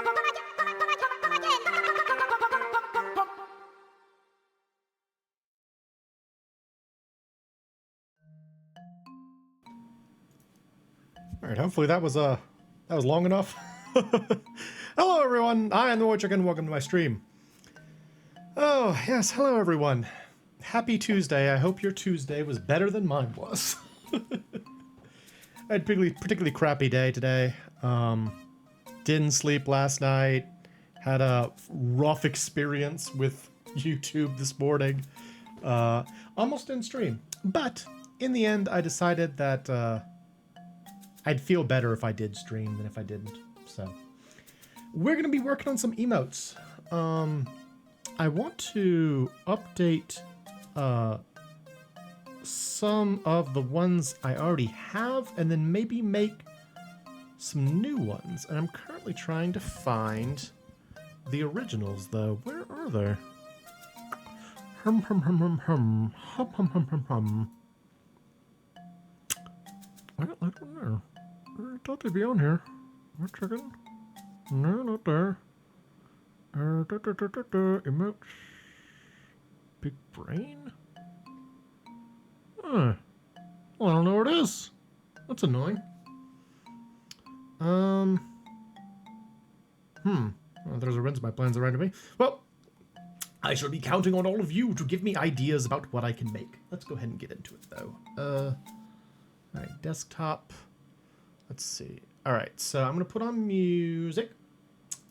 All right, hopefully that was long enough. Hello everyone, I am the MoeChicken. Welcome to my stream. Oh yes, hello everyone. Happy Tuesday. I hope your Tuesday was better than mine was. I had a particularly crappy day today. Didn't sleep last night. Had a rough experience with YouTube this morning. Almost didn't stream, but in the end, I decided that I'd feel better if I did stream than if I didn't. So we're gonna be working on some emotes. I want to update some of the ones I already have and then maybe make some new ones. And I'm currently trying to find the originals though. Where are they? Hum hum hum hum hum hum hum hum hum hum. Well, I don't know. I thought they'd be on here. MoeChicken? No, not there. Emote. Big brain? Huh. Well, I don't know where it is. That's annoying. Well, there's a rinse. My plans are right to me. Well, I shall be counting on all of you to give me ideas about what I can make. Let's go ahead and get into it, though. Alright, desktop. Let's see. Alright, so I'm going to put on music.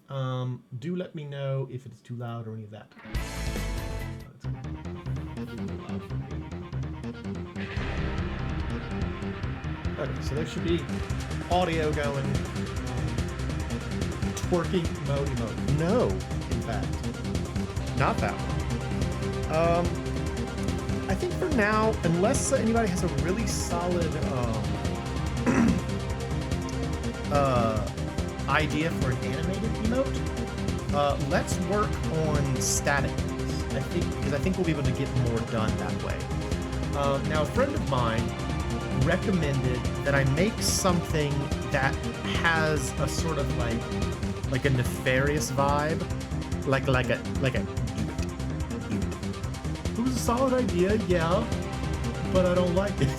Do let me know if it's too loud or any of that. Okay, so there should be audio going. Twerking emote. No, in fact. Not that one. I think for now, unless anybody has a really solid idea for an animated emote, let's work on static ones. Because I think we'll be able to get more done that way. Now, a friend of mine recommended that I make something that has a sort of like a nefarious vibe, like a. It was a solid idea, yeah, but I don't like it.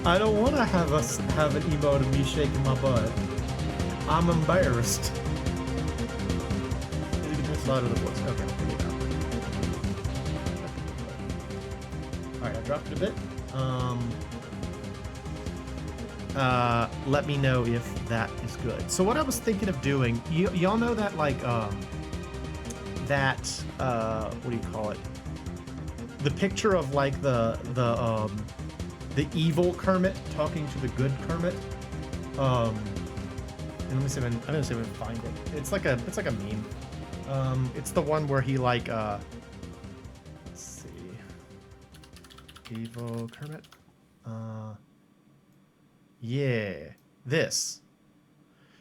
I don't want to have an emote of me shaking my butt. I'm embarrassed. Is it gets louder the voice? Okay, here we go. Alright, I dropped it a bit. Let me know if that is good. So what I was thinking of doing, y'all know that what do you call it? The picture of like the evil Kermit talking to the good Kermit. And let me see if I can find it. It's like a meme. It's the one where he like let's see. Evil Kermit. Yeah. This.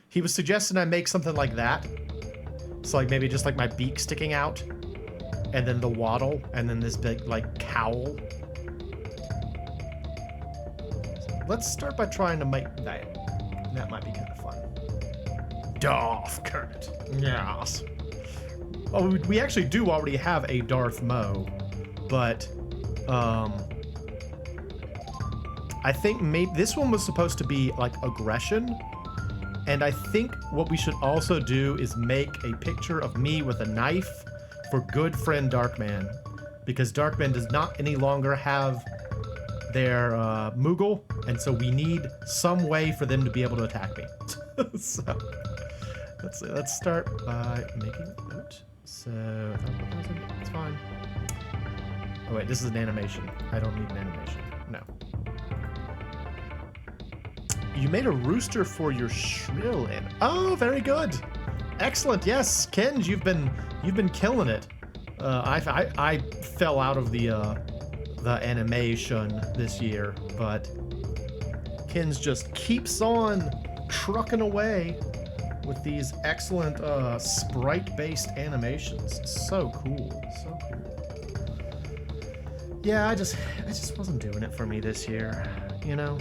He was suggesting I make something like that. So like maybe just like my beak sticking out. And then the waddle, and then this big, like, cowl. So let's start by trying to make that. That might be kind of fun. Darth Kermit. Yes. Well, we actually do already have a Darth Moe, but, I think maybe this one was supposed to be, like, aggression. And I think what we should also do is make a picture of me with a knife for good friend Darkman, because Darkman does not any longer have their Moogle, and so we need some way for them to be able to attack me. So let's start by making a note. So it's fine. Oh wait, this is an animation. I don't need an animation. No. You made a rooster for your shrill in. Oh, very good. Excellent. Yes, Kenj, you've been killing it. I fell out of the animation this year, but Kenj just keeps on trucking away with these excellent sprite-based animations. So cool. So cool. Yeah, I just wasn't doing it for me this year, you know.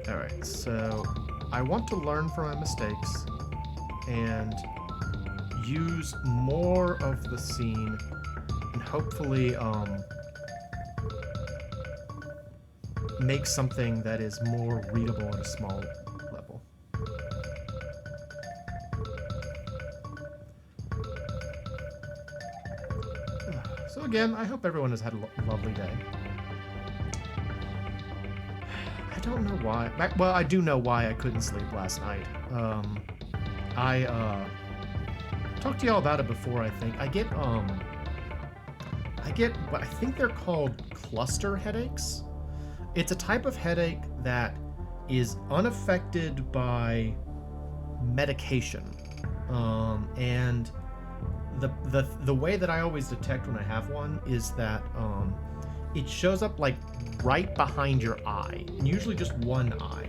All right, so I want to learn from my mistakes. and use more of the scene and hopefully make something that is more readable at a small level. So again, I hope everyone has had a lovely day. I don't know why. Well, I do know why I couldn't sleep last night. I talked to y'all about it before, I think. I get what I think they're called cluster headaches. It's a type of headache that is unaffected by medication. And the way that I always detect when I have one is that it shows up like right behind your eye, and usually just one eye,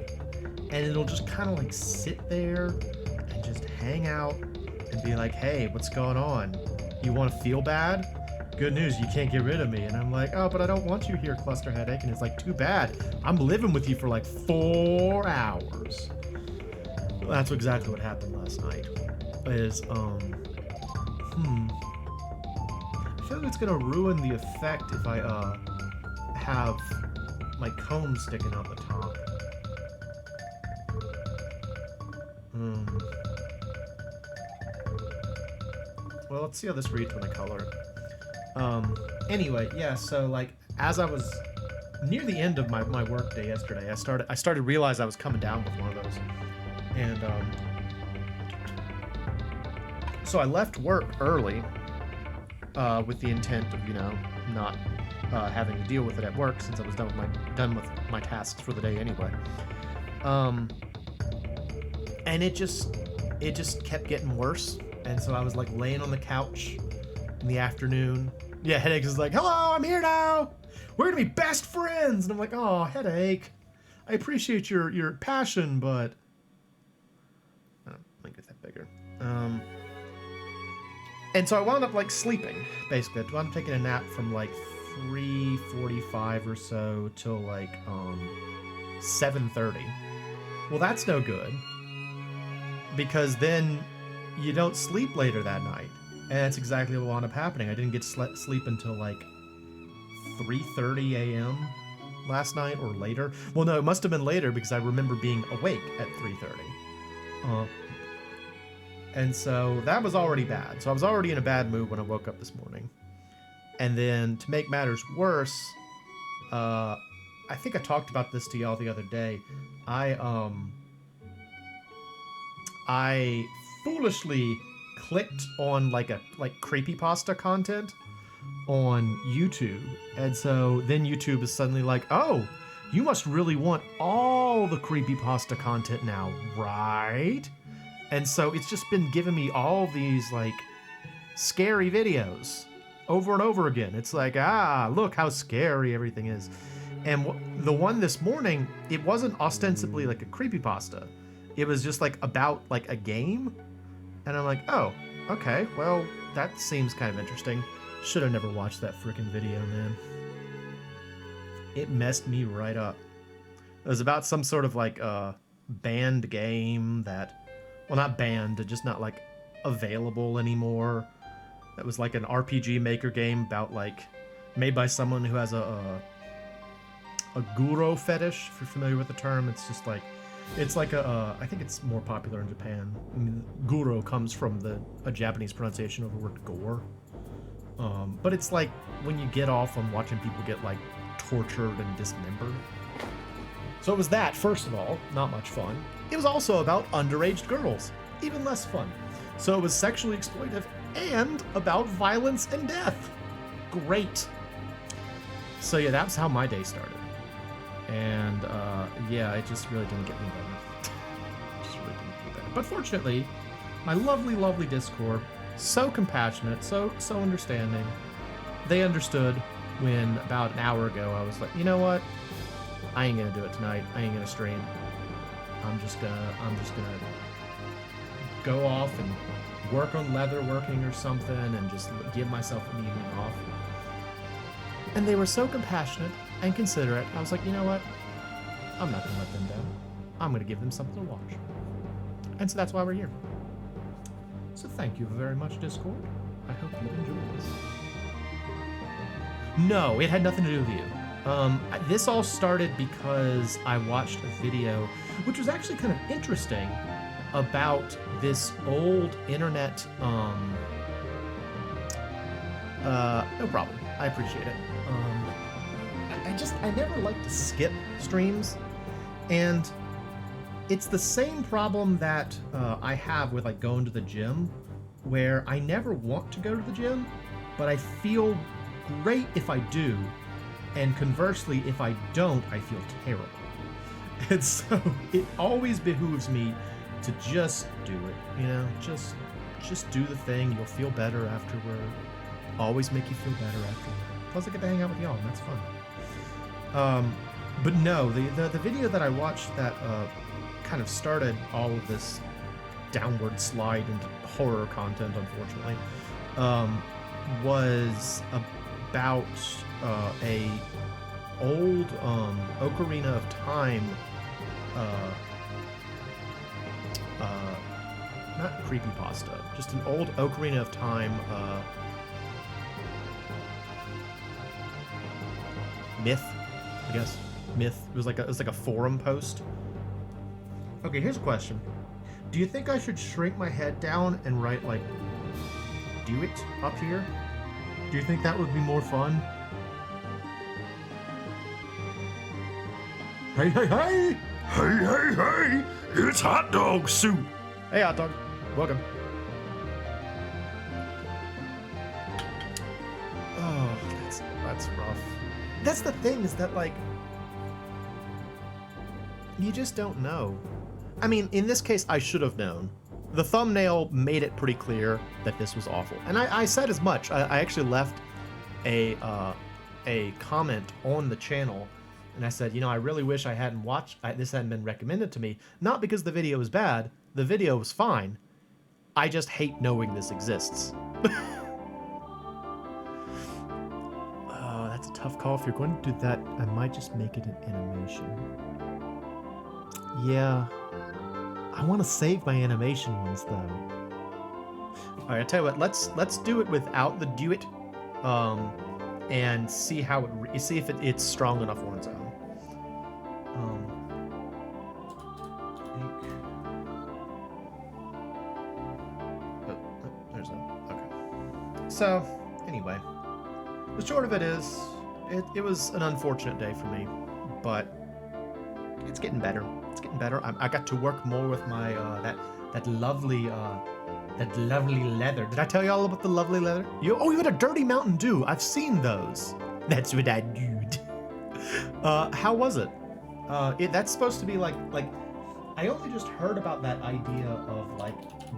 and it'll just kind of like sit there and just hang out and be like, hey, what's going on? You want to feel bad? Good news, you can't get rid of me. And I'm like, oh, but I don't want you here, cluster headache. And it's like, too bad, I'm living with you for like 4 hours. Well, that's exactly what happened last night. Is I feel like it's gonna ruin the effect if I have my comb sticking out the top. Well, let's see how this reads when I color it. Anyway, yeah, so like as I was near the end of my work day yesterday, I started to realize I was coming down with one of those. And so I left work early with the intent of, you know, not having to deal with it at work since I was done with my tasks for the day anyway. And it just kept getting worse. And so I was like laying on the couch in the afternoon. Yeah, Headache is like, hello, I'm here now. We're gonna be best friends. And I'm like, oh, Headache, I appreciate your passion, but let me get that bigger. And so I wound up like sleeping, basically. I wound up taking a nap from like 3:45 or so till like 7:30. Well, that's no good, because then you don't sleep later that night. And that's exactly what wound up happening. I didn't get sleep until like 3:30 a.m. last night, or later. Well, no, it must have been later because I remember being awake at 3:30. And so that was already bad. So I was already in a bad mood when I woke up this morning. And then to make matters worse, I think I talked about this to y'all the other day. I foolishly clicked on like creepypasta content on YouTube, and so then YouTube is suddenly like, oh, you must really want all the creepypasta content now, right? And so it's just been giving me all these like scary videos over and over again. It's like, look how scary everything is. And the one this morning, it wasn't ostensibly like a creepypasta. It was just like about like a game. And I'm like, oh, okay, well, that seems kind of interesting. Should have never watched that freaking video, man. It messed me right up. It was about some sort of like banned game that, well, not banned, just not like available anymore. That was like an RPG Maker game about like made by someone who has a guro fetish, if you're familiar with the term. It's just like, it's like I think it's more popular in Japan. I mean, guro comes from a Japanese pronunciation of the word gore. But it's like when you get off on watching people get like tortured and dismembered. So it was that, first of all, not much fun. It was also about underage girls, even less fun. So it was sexually exploitive and about violence and death. Great. So yeah, that's how my day started. And yeah, it just really didn't get me better. But fortunately, my lovely, lovely Discord, so compassionate, so understanding. They understood when about an hour ago I was like, you know what? I ain't gonna do it tonight. I ain't gonna stream. I'm just gonna go off and work on leatherworking or something and just give myself an evening off. And they were so compassionate and considerate. I was like, you know what? I'm not gonna let them down. I'm gonna give them something to watch. And so that's why we're here. So thank you very much, Discord. I hope you enjoy this. No, it had nothing to do with you. This all started because I watched a video, which was actually kind of interesting, about this old internet, no problem. I appreciate it. I never like to skip streams, and it's the same problem that I have with like going to the gym, where I never want to go to the gym, but I feel great if I do, and conversely, if I don't, I feel terrible. And so it always behooves me to just do it, you know, just do the thing. You'll feel better afterward. Always make you feel better afterward. Plus I get to hang out with y'all, and that's fun. But no, the video that I watched that kind of started all of this downward slide into horror content, unfortunately, was about a old Ocarina of Time, not creepypasta, just an old Ocarina of Time myth, I guess. Myth. It was like a forum post. Okay, here's a question. Do you think I should shrink my head down and write like "do it" up here? Do you think that would be more fun? Hey, hey, hey! Hey, hey, hey! It's hot dog soup! Hey, hot dog. Welcome. Oh, that's rough. That's the thing, is that, like, you just don't know. I mean, in this case, I should have known. The thumbnail made it pretty clear that this was awful. And I said as much. I actually left a comment on the channel, and I said, you know, I really wish I hadn't watched, this hadn't been recommended to me. Not because the video was bad. The video was fine. I just hate knowing this exists. Oh, that's a tough call. If you're going to do that, I might just make it an animation. Yeah. I want to save my animation ones, though. All right, I tell you what. Let's do it without the do it, and see how see if it's strong enough on its own. There's that. Okay. So anyway, the short of it is, it was an unfortunate day for me, but it's getting better. It's getting better. I got to work more with my that lovely leather. Did I tell you all about the lovely leather? You had a dirty Mountain Dew. I've seen those. That's what I did. How was it? That's supposed to be like I only just heard about that idea of like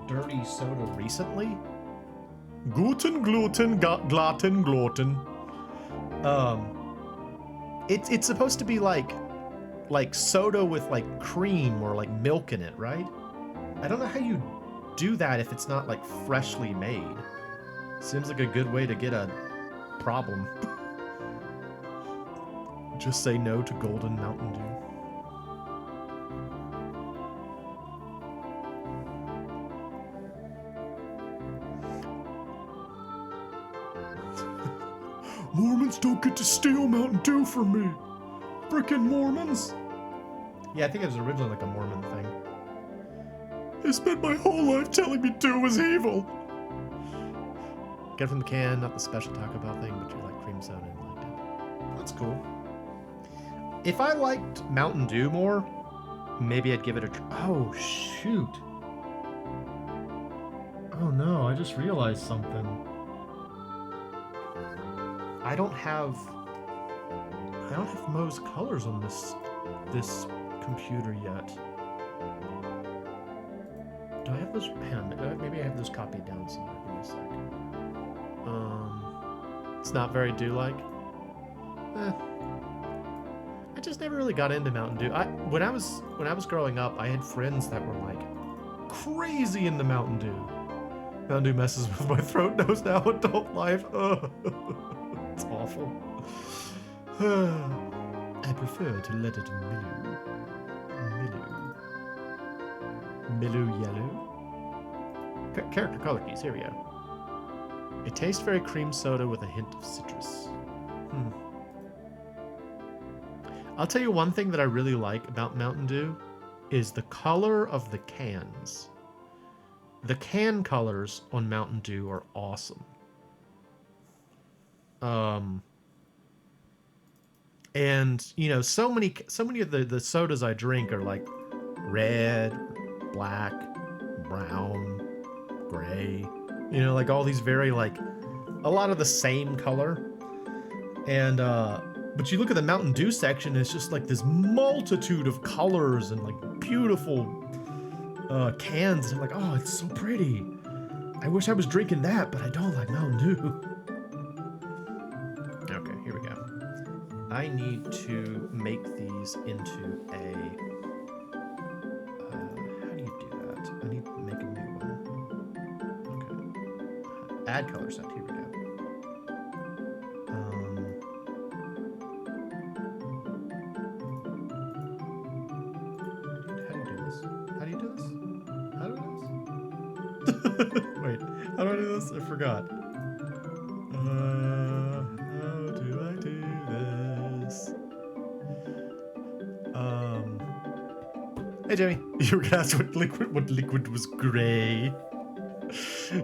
dirty soda recently. Gluten. It's supposed to be like soda with like cream or like milk in it, right? I don't know how you do that if it's not like freshly made. Seems like a good way to get a problem. Just say no to Golden Mountain Dew. Mormons don't get to steal Mountain Dew from me. Frickin' Mormons. Yeah, I think it was originally like a Mormon thing. I spent my whole life telling me Dew was evil. Get it from the can, not the special Taco Bell thing, but you like cream soda and liked it. That's cool. If I liked Mountain Dew more, maybe I'd give it a try. Oh, shoot. Oh no, I just realized something. I don't have Moe's colors on this computer yet. Do I have those? Hang on, maybe I have those copied down somewhere. Give me a sec. It's not very Dew-like. I just never really got into Mountain Dew. When I was growing up, I had friends that were like crazy into Mountain Dew. Mountain Dew messes with my throat, nose, now adult life. It's awful. I prefer to let it mellow yellow. character color keys. Here we go. It tastes very cream soda with a hint of citrus. I'll tell you one thing that I really like about Mountain Dew is the color of the cans. The can colors on Mountain Dew are awesome. And you know, so many of the sodas I drink are like red, black, brown, gray. You know, like all these very like a lot of the same color. And but you look at the Mountain Dew section, it's just like this multitude of colors and like beautiful cans. And I'm like, oh, it's so pretty. I wish I was drinking that, but I don't like Mountain Dew. Okay, here we go. I need to make these into a... how do you do that? I need to make a new one. Okay. Add color set. Here we go. How do you do this? How do you do this? How do I do this? Wait, how do I do this? I forgot. How do I do this? Hey Jimmy, you were gonna ask what liquid was gray.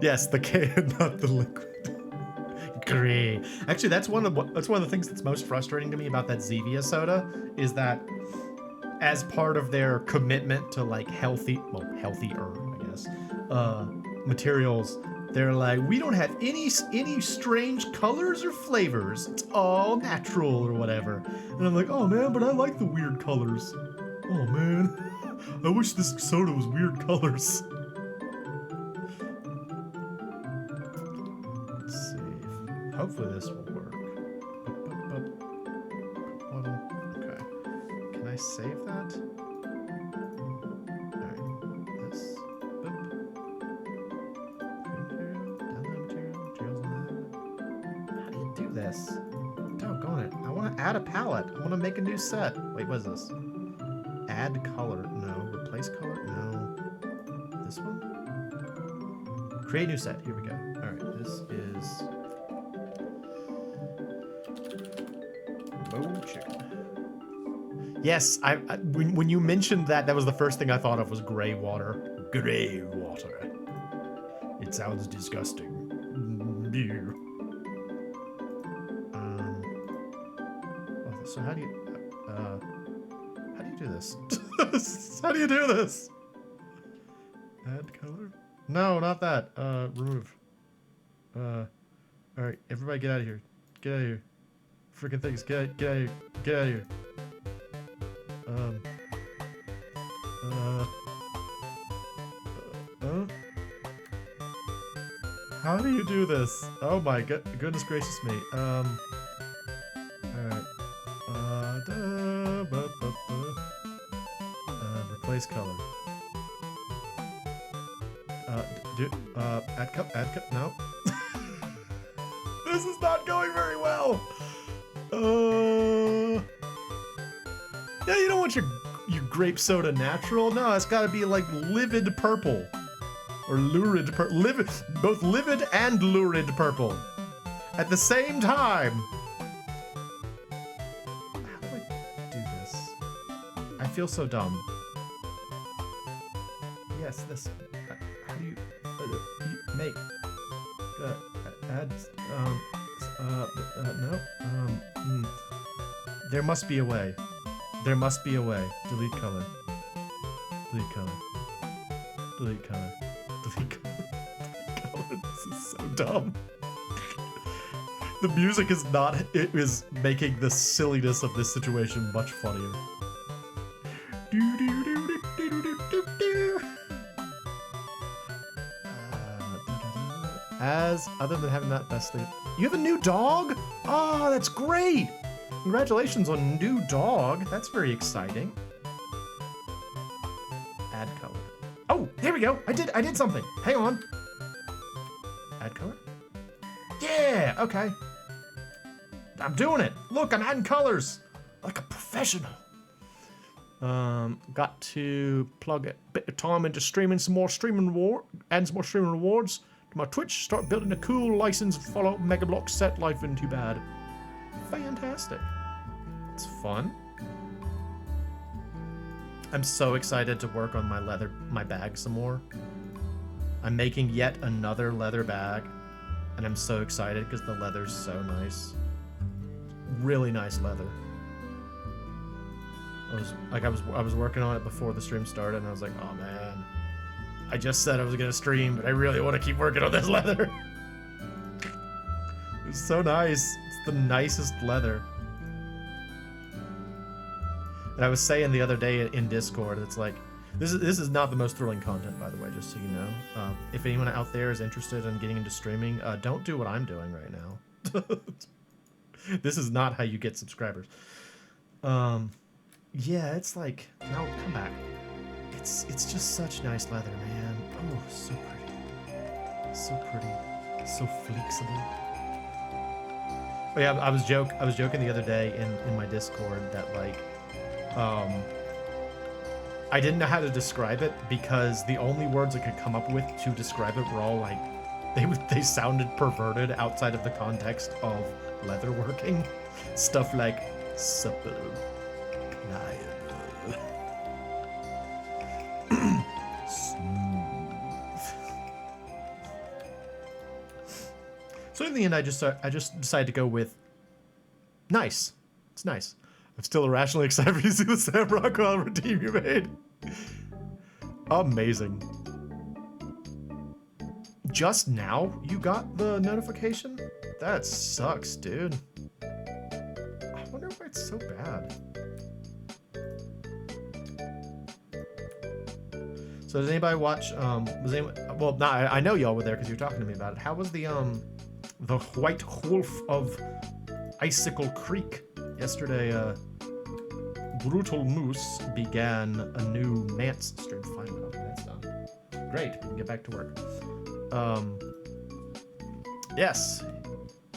Yes, the can, not the liquid. Gray. Actually, that's one of the things that's most frustrating to me about that Zevia soda is that as part of their commitment to like healthier, I guess, materials, they're like, we don't have any strange colors or flavors. It's all natural or whatever. And I'm like, oh man, but I like the weird colors. Oh man, I wish this soda was weird colors. Let's see. Hopefully this will work. Okay. Can I save that? Alright. This. How do you do this? Doggone it. I want to add a palette. I want to make a new set. Wait, what is this? Add color. No. Replace color. No. This one? Create new set. Here we go. Alright, this is MoeChicken. Yes, when you mentioned that was the first thing I thought of was gray water. Gray water. It sounds disgusting. So how do you do this? How do you do this? Add color? No, not that. Remove. Alright, everybody get out of here. Get out of here. Freaking things, get out of here. Get out of here. How do you do this? Oh my goodness gracious me. Alright. Replace color. Add cup, no. This is not going very well. Yeah, you don't want your grape soda natural. No, it's got to be like livid purple. Or lurid purple. Both livid and lurid purple. At the same time. How do I do this? I feel so dumb. Yes, this. How do you make? Add. No. There must be a way. There must be a way. Delete color. Delete color. Delete color. Delete color. Delete color. This is so dumb. The music is not. It is making the silliness of this situation much funnier. Other than having that best thing, you have a new dog? Oh, that's great! Congratulations on new dog. That's very exciting. Add color. Oh, there we go. I did something. Hang on. Add color? Yeah, okay. I'm doing it. Look, I'm adding colors. Like a professional. Got to plug a bit of time into streaming some more add some more streaming rewards to my Twitch. Start building a cool licensed Fallout Mega Block set. Life isn't too bad. Fantastic. It's fun. I'm so excited to work on my bag some more. I'm making yet another leather bag, and I'm so excited because the leather's so nice. Really nice leather. I was working on it before the stream started, and I was like, oh man, I just said I was gonna stream, but I really want to keep working on this leather. It's so nice. It's the nicest leather. And I was saying the other day in Discord, it's like, this is not the most thrilling content, by the way, just so you know. If anyone out there is interested in getting into streaming, don't do what I'm doing right now. This is not how you get subscribers. Yeah, it's like, no, come back. It's just such nice leather, man. Oh, so pretty. So pretty. So flexible. But yeah, I was joking the other day in my Discord that like, I didn't know how to describe it because the only words I could come up with to describe it were all like, they sounded perverted outside of the context of leatherworking. Stuff like supple, pliable, smooth. So in the end, I just decided to go with nice. It's nice. I'm still irrationally excited for you to see the Sam Rockwell redeem you made. Amazing. Just now you got the notification? That sucks, dude. I wonder why it's so bad. So did anybody watch, well, nah, I know y'all were there because you were talking to me about it. How was the White Wolf of Icicle Creek? Yesterday, Brutal Moose began a new Mance stream. Finally, okay, that's done. Great, we can get back to work. Yes,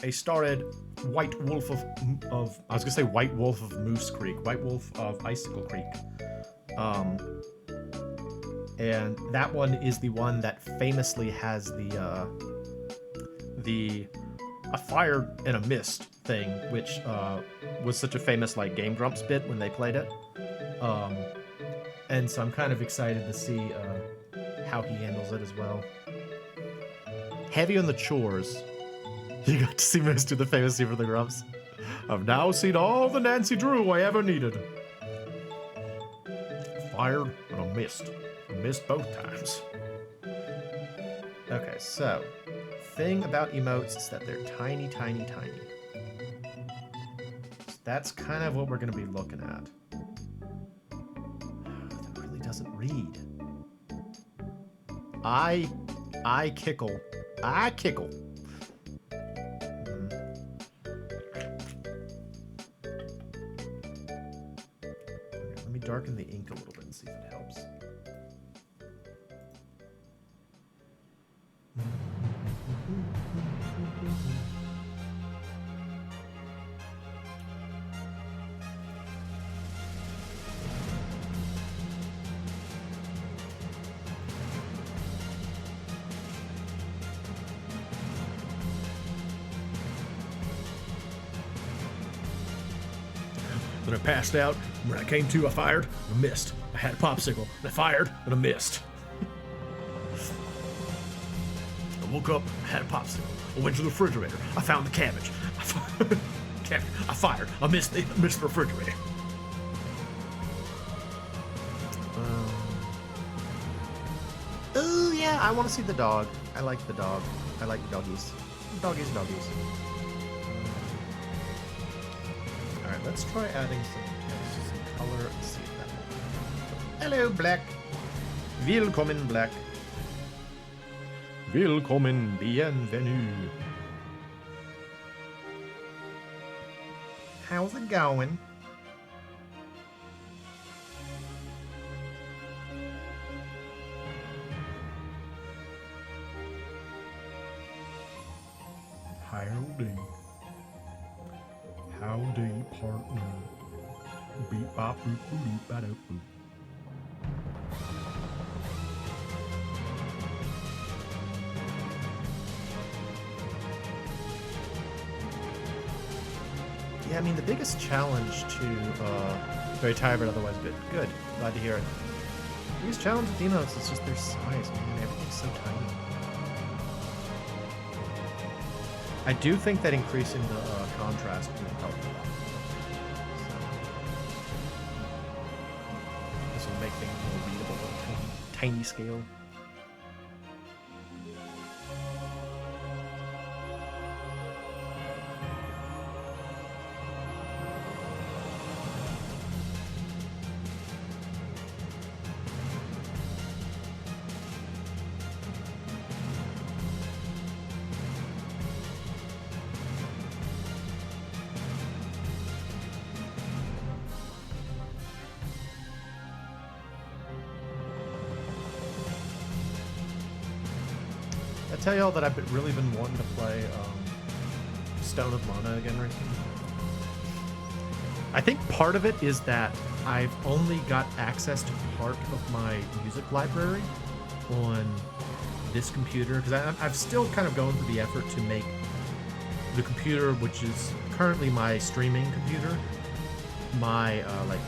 a starred White Wolf of I was gonna say White Wolf of Moose Creek, White Wolf of Icicle Creek. And that one is the one that famously has a fire and a mist thing, which was such a famous like Game Grumps bit when they played it. And so I'm kind of excited to see how he handles it as well. Heavy on the chores. You got to see Moose do the famous scene for the Grumps. I've now seen all the Nancy Drew I ever needed. Fired and a missed. I missed both times. Okay, so thing about emotes is that they're tiny, tiny, tiny. So that's kind of what we're going to be looking at. That really doesn't read. I kickle. I kickle. Let me darken the ink a little bit and see if it helps. When I passed out, when I came to, I fired, I missed. I had a popsicle, and I fired, and I missed. I woke up, I had a popsicle. I went to the refrigerator, I found the cabbage. I fired, I missed the refrigerator. Oh yeah, I want to see the dog. I like the dog. I like doggies. Doggies. Alright, let's try adding some color and see if that helps. Hello, Black. Willkommen, Black. Willkommen, bienvenue. How's it going? Howdy. Howdy, partner. Beep bop boop boop boop ba doop boop. Yeah, I mean, the biggest challenge to, very tired but otherwise good. Good. Glad to hear it. The biggest challenge with emotes is just their size, man. Everything's so tiny. I do think that increasing the contrast would help a lot. So, this will make things more readable on a tiny scale. I tell y'all that I've really been wanting to play Stone of Mana again recently. I think part of it is that I've only got access to part of my music library on this computer, because I've still kind of going through the effort to make the computer, which is currently my streaming computer, my like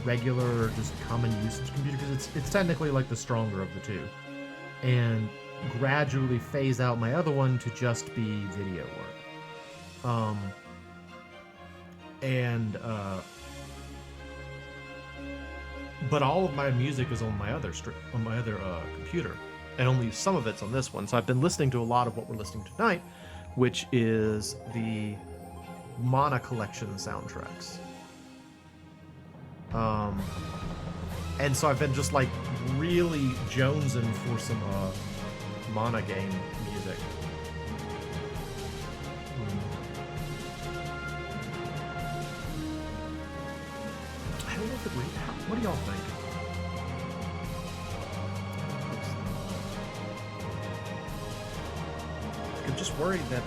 regular, just common usage computer, because it's technically like the stronger of the two, and gradually phase out my other one to just be video work. But all of my music is on my other computer, and only some of it's on this one. So I've been listening to a lot of what we're listening to tonight, which is the Mana Collection soundtracks. And so I've been just like really jonesing for some Mana game music. I don't know if it really. What do y'all think? I'm just worried that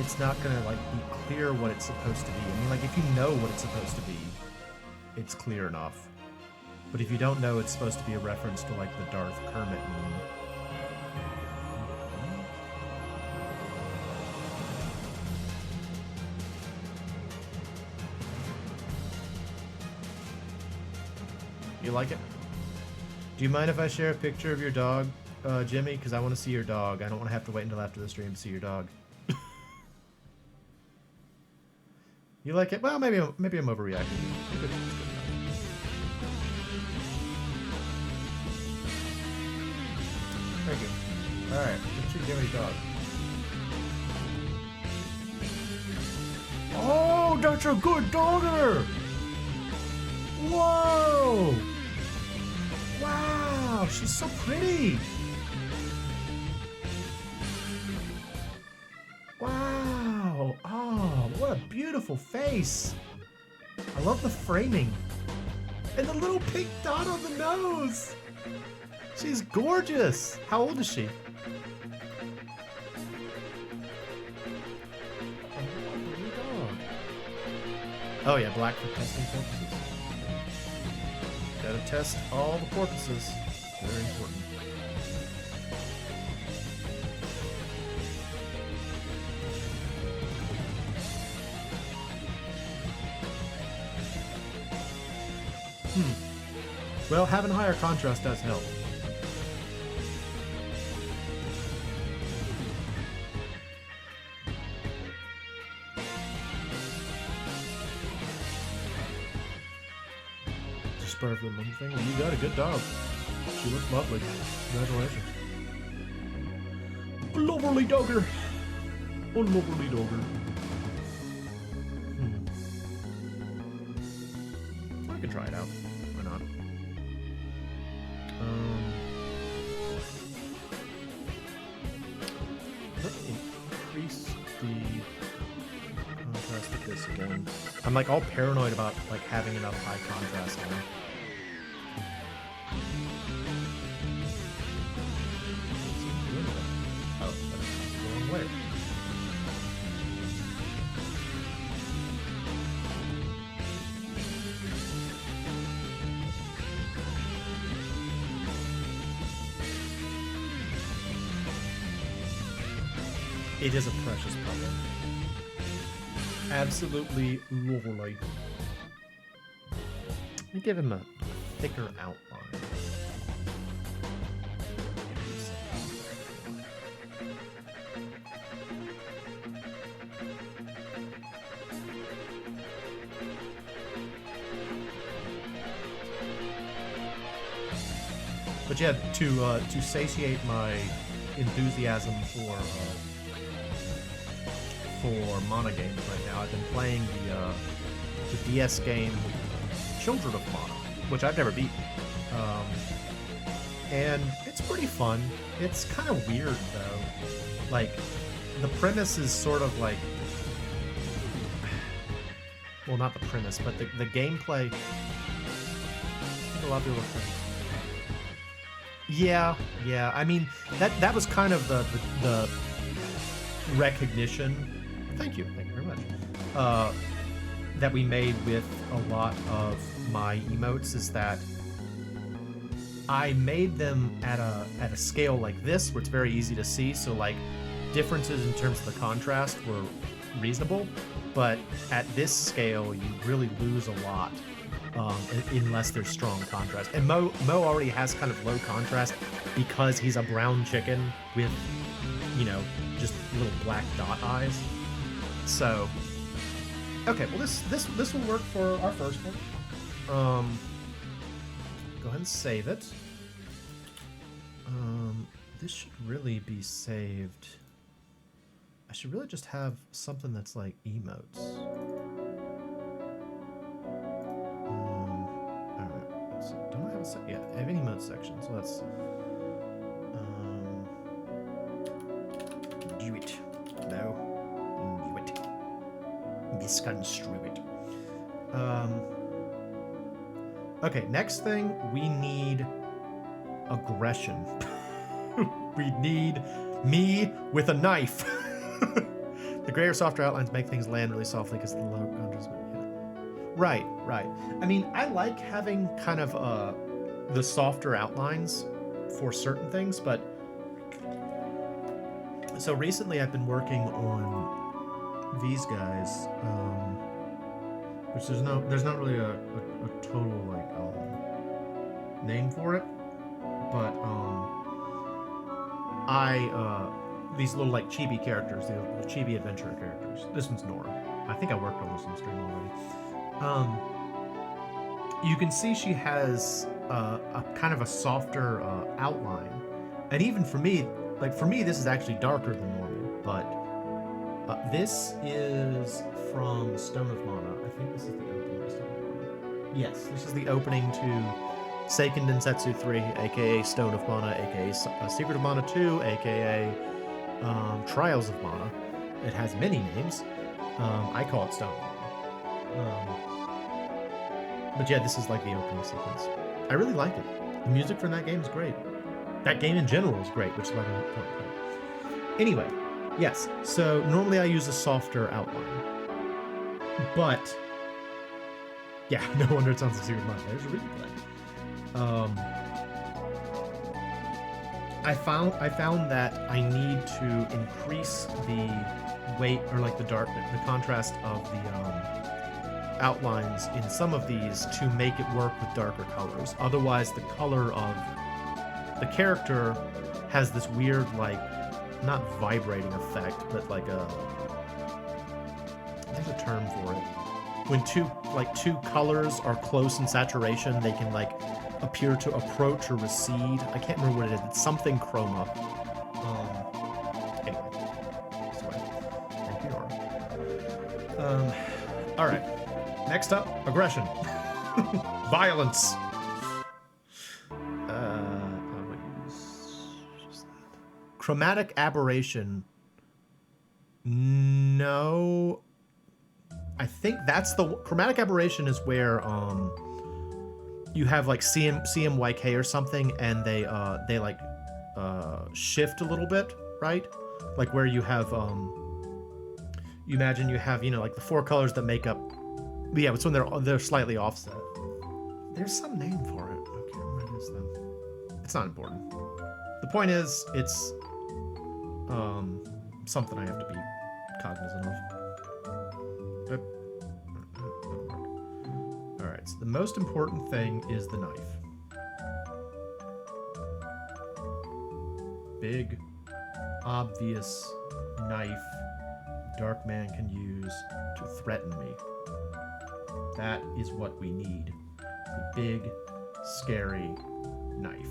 it's not gonna like be clear what it's supposed to be. I mean, like if you know what it's supposed to be, it's clear enough. But if you don't know, it's supposed to be a reference to like the Darth Kermit meme. You like it? Do you mind if I share a picture of your dog, Jimmy? Because I want to see your dog. I don't want to have to wait until after the stream to see your dog. You like it? Well, maybe I'm overreacting. It's good. Very good. Alright, let's see Jimmy's dog. Oh, that's a good dogger! Whoa! Wow, she's so pretty! Wow! Oh, what a beautiful face! I love the framing. And the little pink dot on the nose! She's gorgeous! How old is she? Oh yeah, black for testing purposes. Gotta test all the porpoises. Very important. Well, having higher contrast does help. Spur of the month thing. Well, you got a good dog. She looks lovely. Congratulations. Lovely dogger. Oh, lovely dogger. I could try it out. Why not? Let me increase the contrast of this again. I'm like all paranoid about like having enough high contrast on. Oh, that's the wrong way. It is a precious puzzle. Absolutely lovely. Let me give him a thicker outline. But yeah, to satiate my enthusiasm for Mana games right now, I've been playing the DS game Children of Mana, which I've never beaten, and it's pretty fun. It's kind of weird though. Like, the premise is sort of like, well, not the premise, but the gameplay. I think a lot of people are playing. Yeah. I mean, that was kind of the recognition. Thank you very much. That we made with a lot of my emotes is that I made them at a scale like this, where it's very easy to see. So like differences in terms of the contrast were reasonable, but at this scale, you really lose a lot. Unless there's strong contrast. And Mo already has kind of low contrast because he's a brown chicken with, you know, just little black dot eyes. So, okay, well this will work for our first one. Go ahead and save it. This should really be saved. I should really just have something that's like emotes. Yeah, I have any emote section, so let's do it. No, do it. Misconstrue it. Okay, next thing, we need aggression. We need me with a knife. The grayer, softer outlines make things land really softly because of the low contrast. Yeah. Right. I mean, I like having kind of the softer outlines for certain things, but so recently I've been working on these guys, which there's not really a total like name for it, but these little like chibi characters, the little chibi adventure characters. This one's Nora. I think I worked on this on stream already. You can see she has a kind of a softer outline, and even for me, this is actually darker than normal. But this is from Stone of Mana. I think this is the opening to Stone of Mana. Yes, this is the opening to Seiken Densetsu 3, aka Stone of Mana, aka Secret of Mana 2, aka Trials of Mana. It has many names. I call it Stone of Mana. But yeah, this is like the opening sequence. I really like it. The music from that game is great. That game in general is great, which is why I'm pointing out. Anyway, yes. So normally I use a softer outline, but yeah, no wonder it sounds like Secret of Mana. There's a reason for that. I found that I need to increase the weight or like the contrast of the outlines in some of these to make it work with darker colors. Otherwise, the color of the character has this weird, like, not vibrating effect, but like there's a term for it. When two colors are close in saturation, they can like appear to approach or recede. I can't remember what it is. It's something chroma. Anyway, this way. Thank you, Nora. All right. Next up, aggression. Violence. I'm gonna use just that. Chromatic aberration. No. I think that's the chromatic aberration is where you have like CMYK or something, and they like shift a little bit, right? Like where you have you imagine you have, you know, like the four colors that make up. But yeah, it's when they're slightly offset. There's some name for it. I can't remember what it is though. It's not important. The point is, it's something I have to be cognizant of. Yep. Alright, so the most important thing is the knife. Big, obvious knife Dark Man can use to threaten me. That is what we need. A big, scary knife.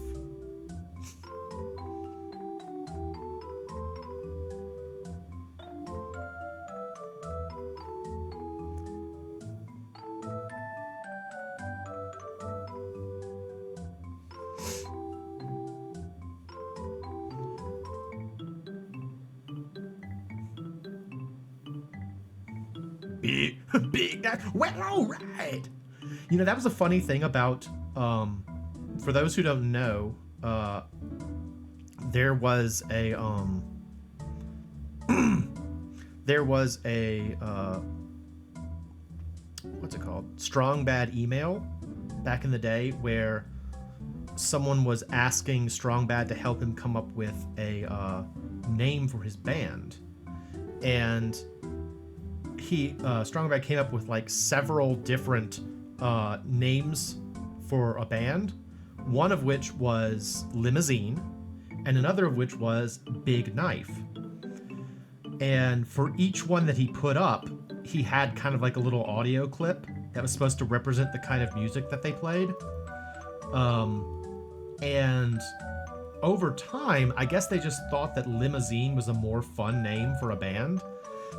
Big knife. Well, all right. You know, that was a funny thing about, for those who don't know, there was a, what's it called? Strong Bad email back in the day where someone was asking Strong Bad to help him come up with a, name for his band. And Strong Bad came up with like several different names for a band, one of which was Limousine, and another of which was Big Knife. And for each one that he put up, he had kind of like a little audio clip that was supposed to represent the kind of music that they played. And over time, I guess they just thought that Limousine was a more fun name for a band,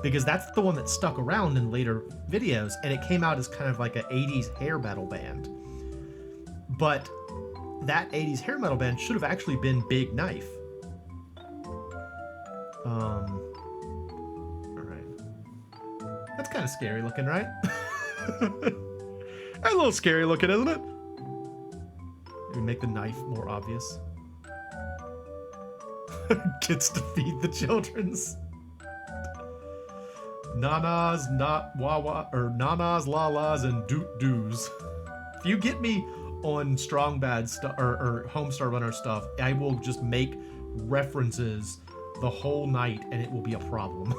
because that's the one that stuck around in later videos, and it came out as kind of like an 80s hair metal band. But that 80s hair metal band should have actually been Big Knife. Alright. That's kind of scary looking, right? That's a little scary looking, isn't it? Maybe make the knife more obvious. Kids to feed the children's. Nanas, not wawa, or nanas, lalas, and doos. If you get me on Strong Bad stuff or Homestar Runner stuff, I will just make references the whole night, and it will be a problem.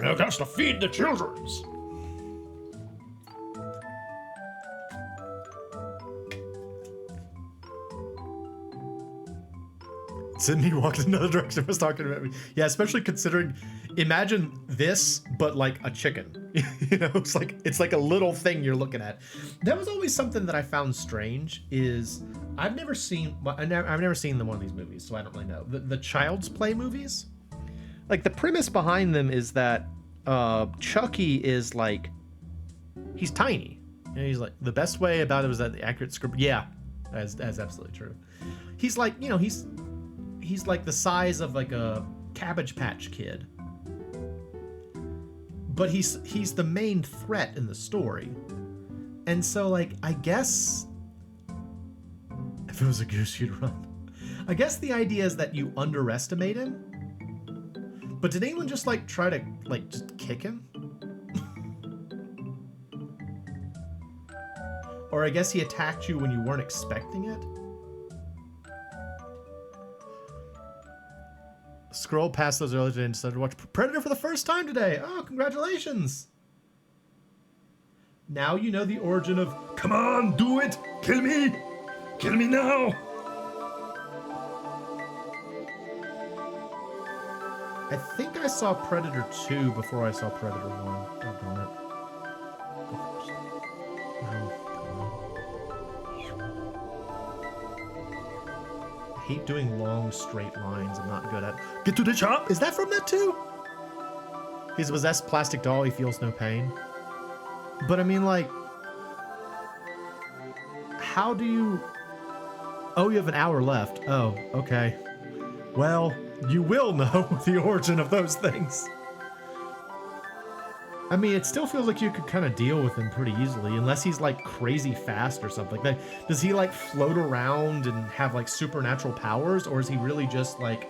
That's to feed the children's. Sydney walked in another direction, was talking about me. Yeah, especially considering, imagine this, but like a chicken. You know, it's like a little thing you're looking at. That was always something that I found strange. Is I've never seen one of these movies, so I don't really know the Child's Play movies. Like the premise behind them is that Chucky is like, he's tiny. You know, he's like, the best way about it was that the accurate script. Yeah, that's absolutely true. He's like, you know, he's like the size of like a Cabbage Patch Kid. But he's the main threat in the story. And so like, I guess if it was a goose, you'd run. I guess the idea is that you underestimate him. But did anyone just like try to like just kick him? Or I guess he attacked you when you weren't expecting it? Scroll past those earlier today and decided to watch Predator for the first time today. Oh, congratulations. Now you know the origin of, come on, do it, kill me now. I think I saw Predator 2 before I saw Predator 1. Doggone it. Go first. No, I hate doing long, straight lines. I'm not good at. Get to the chop! Is that from that too? He's a possessed plastic doll. He feels no pain. But I mean, like, how do you... Oh, you have an hour left. Oh, okay. Well, you will know the origin of those things. I mean, it still feels like you could kind of deal with him pretty easily, unless he's like crazy fast or something. Like, does he like float around and have like supernatural powers, or is he really just like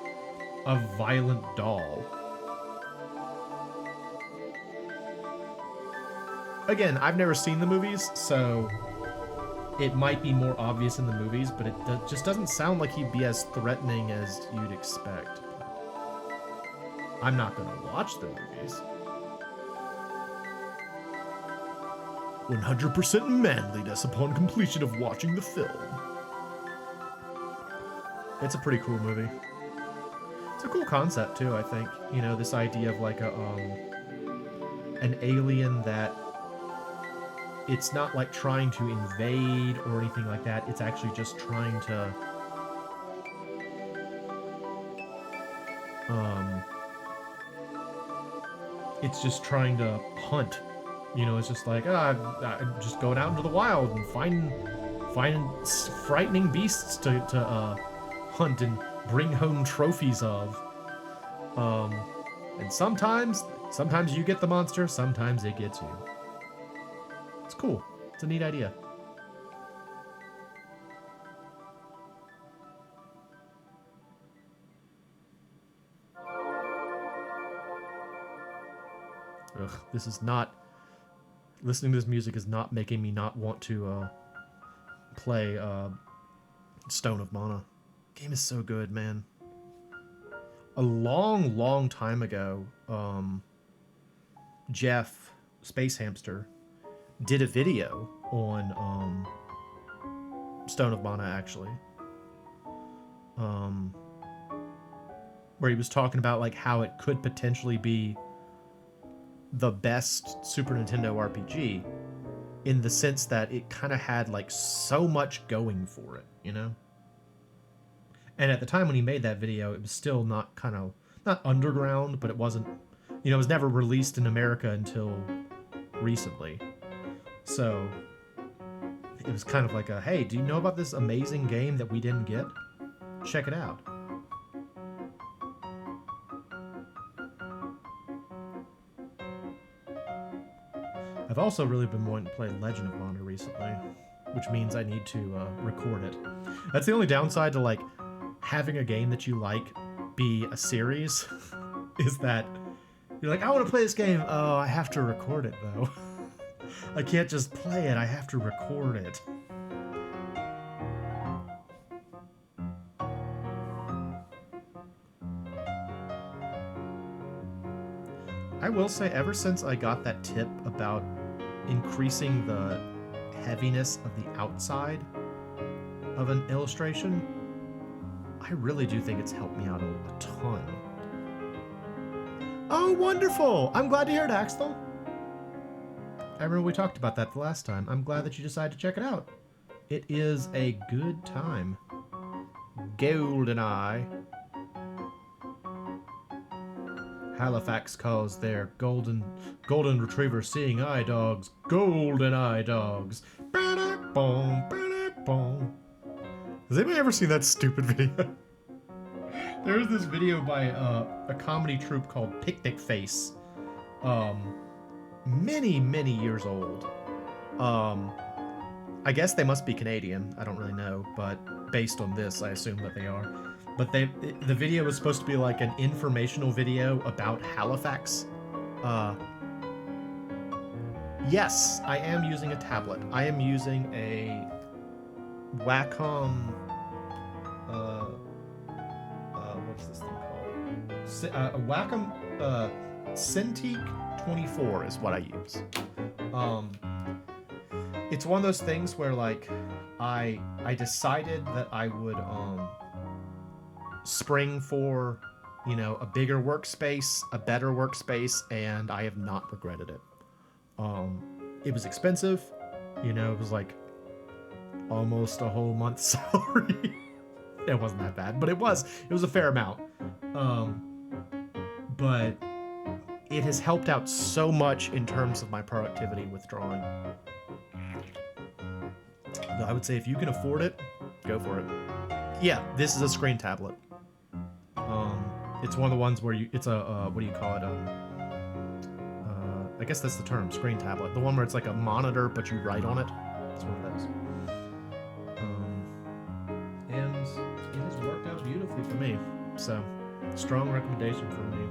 a violent doll? Again, I've never seen the movies, so it might be more obvious in the movies, but it just doesn't sound like he'd be as threatening as you'd expect. I'm not going to watch the movies. 100% manliness upon completion of watching the film. It's a pretty cool movie. It's a cool concept too, I think. You know, this idea of like an alien that it's not like trying to invade or anything like that. It's actually just trying to it's just trying to hunt. You know, it's just like, I'm just going out into the wild and finding frightening beasts to hunt and bring home trophies of. And sometimes you get the monster, sometimes it gets you. It's cool. It's a neat idea. Ugh, this is not... Listening to this music is not making me not want to play Stone of Mana. Game is so good, man. A long time ago, Jeff, Space Hamster, did a video on Stone of Mana, actually. Where he was talking about like how it could potentially be the best Super Nintendo RPG in the sense that it kind of had like so much going for it, you know? And at the time when he made that video, it was still not underground, but it wasn't, you know, it was never released in America until recently. So it was kind of like a, hey, do you know about this amazing game that we didn't get? Check it out. I've also really been wanting to play Legend of Mana recently, which means I need to record it. That's the only downside to like having a game that you like be a series, is that you're like, I want to play this game. Oh, I have to record it though. I can't just play it, I have to record it. I will say, ever since I got that tip about increasing the heaviness of the outside of an illustration, I really do think it's helped me out a ton. Oh, wonderful! I'm glad to hear it, Axel. I remember we talked about that the last time. I'm glad that you decided to check it out. It is a good time. GoldenEye. Halifax calls their golden retriever seeing eye dogs golden eye dogs. Has anybody ever seen that stupid video? There was this video by a comedy troupe called Picnic Face, many years old. I guess they must be Canadian. I don't really know, but based on this, I assume that they are. But the video was supposed to be like an informational video about Halifax. Yes, I am using a tablet. I am using a Wacom. What's this thing called? A Wacom Cintiq 24 is what I use. It's one of those things where like I decided that I would spring for, you know, a bigger workspace, a better workspace, and I have not regretted it. It was expensive, you know, it was like almost a whole month's salary. It wasn't that bad, but it was a fair amount. But it has helped out so much in terms of my productivity with drawing. I would say if you can afford it, go for it. Yeah, this is a screen tablet. It's one of the ones where it's a, what do you call it? I guess that's the term, screen tablet. The one where it's like a monitor, but you write on it. It's one of those. And it has worked out beautifully for me. So, strong recommendation from me.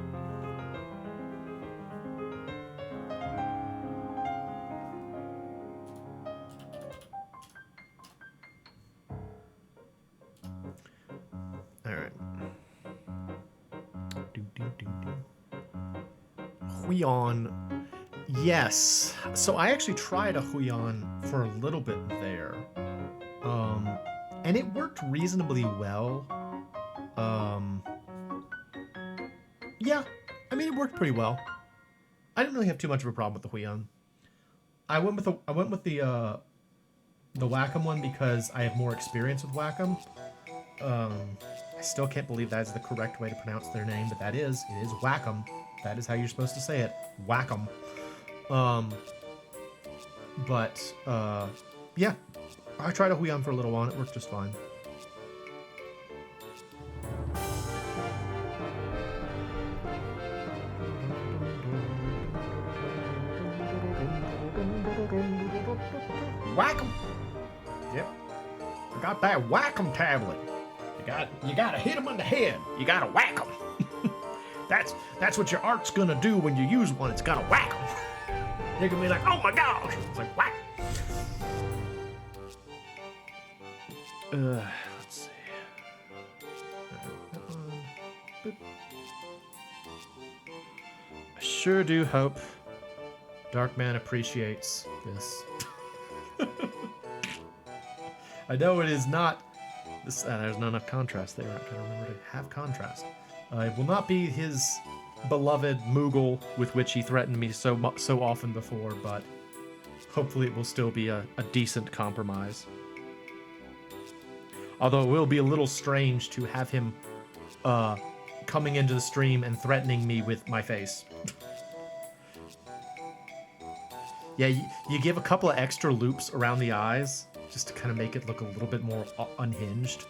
Huion. Yes. So I actually tried a Huion for a little bit there. And it worked reasonably well. Yeah. I mean, it worked pretty well. I didn't really have too much of a problem with the Huion. I went with the Wacom one because I have more experience with Wacom. I still can't believe that is the correct way to pronounce their name, but it is Wacom. That is how you're supposed to say it. Wacom. Yeah. I tried a Huion for a little while and it worked just fine. Wacom. Yep. I got that Wacom tablet. You gotta hit them on the head. You gotta whack them. That's what your art's gonna do when you use one. It's gonna whack them. They're gonna be like, oh my gosh. It's like whack. Let's see. I sure do hope Darkman appreciates this. I know it is not. There's not enough contrast there. I gotta remember to have contrast. It will not be his beloved Moogle with which he threatened me so often before, but hopefully it will still be a decent compromise. Although it will be a little strange to have him coming into the stream and threatening me with my face. Yeah, you give a couple of extra loops around the eyes just to kind of make it look a little bit more unhinged.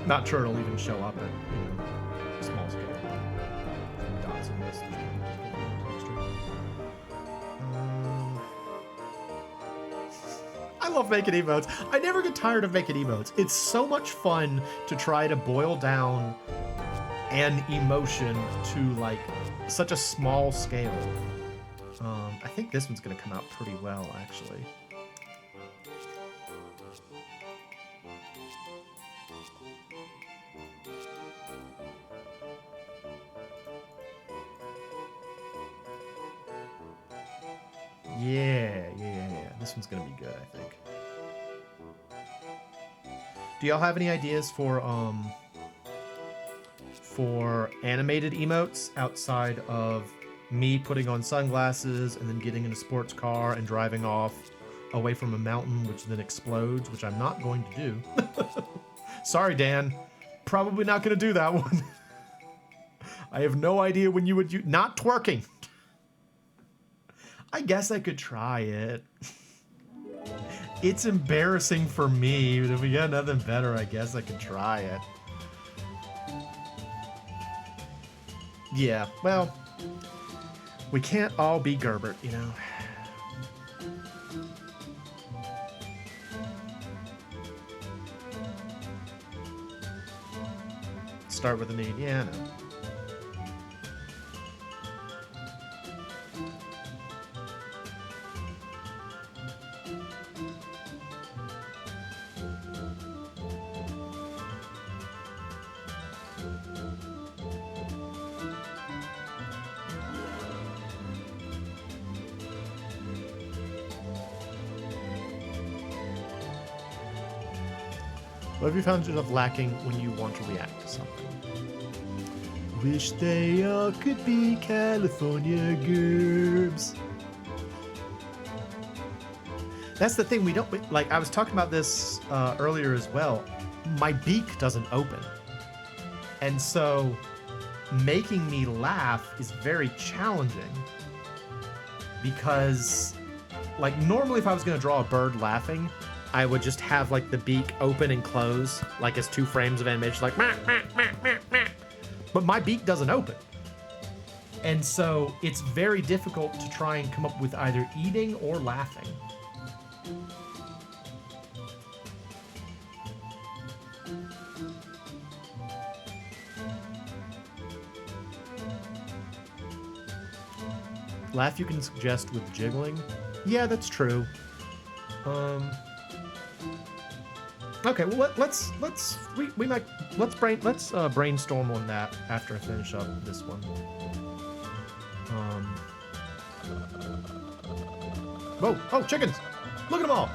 Not sure it'll even show up at small scale. Dots in this. I love making emotes. I never get tired of making emotes. It's so much fun to try to boil down an emotion to like such a small scale. I think this one's gonna come out pretty well, actually. Yeah. This one's gonna be good, I think. Do y'all have any ideas for animated emotes outside of me putting on sunglasses and then getting in a sports car and driving off away from a mountain, which then explodes, which I'm not going to do. Sorry, Dan. Probably not going to do that one. I have no idea when you would not twerking. I guess I could try it. It's embarrassing for me, but if we got nothing better, I guess I could try it. Yeah, well, we can't all be Gerbert, you know. Start with a need. Yeah, I know. What have you found yourself lacking when you want to react to something? Wish they all could be California gerbs. That's the thing, we don't, like, I was talking about this earlier as well. My beak doesn't open. And so making me laugh is very challenging because, like, normally if I was going to draw a bird laughing, I would just have like the beak open and close, like as 2 frames of animation, like meh, meh, meh, meh, meh. But my beak doesn't open. And so it's very difficult to try and come up with either eating or laughing. Laugh you can suggest with jiggling. Yeah, that's true. Okay, well let's brainstorm on that after I finish up this one. Whoa! Oh, chickens! Look at them all!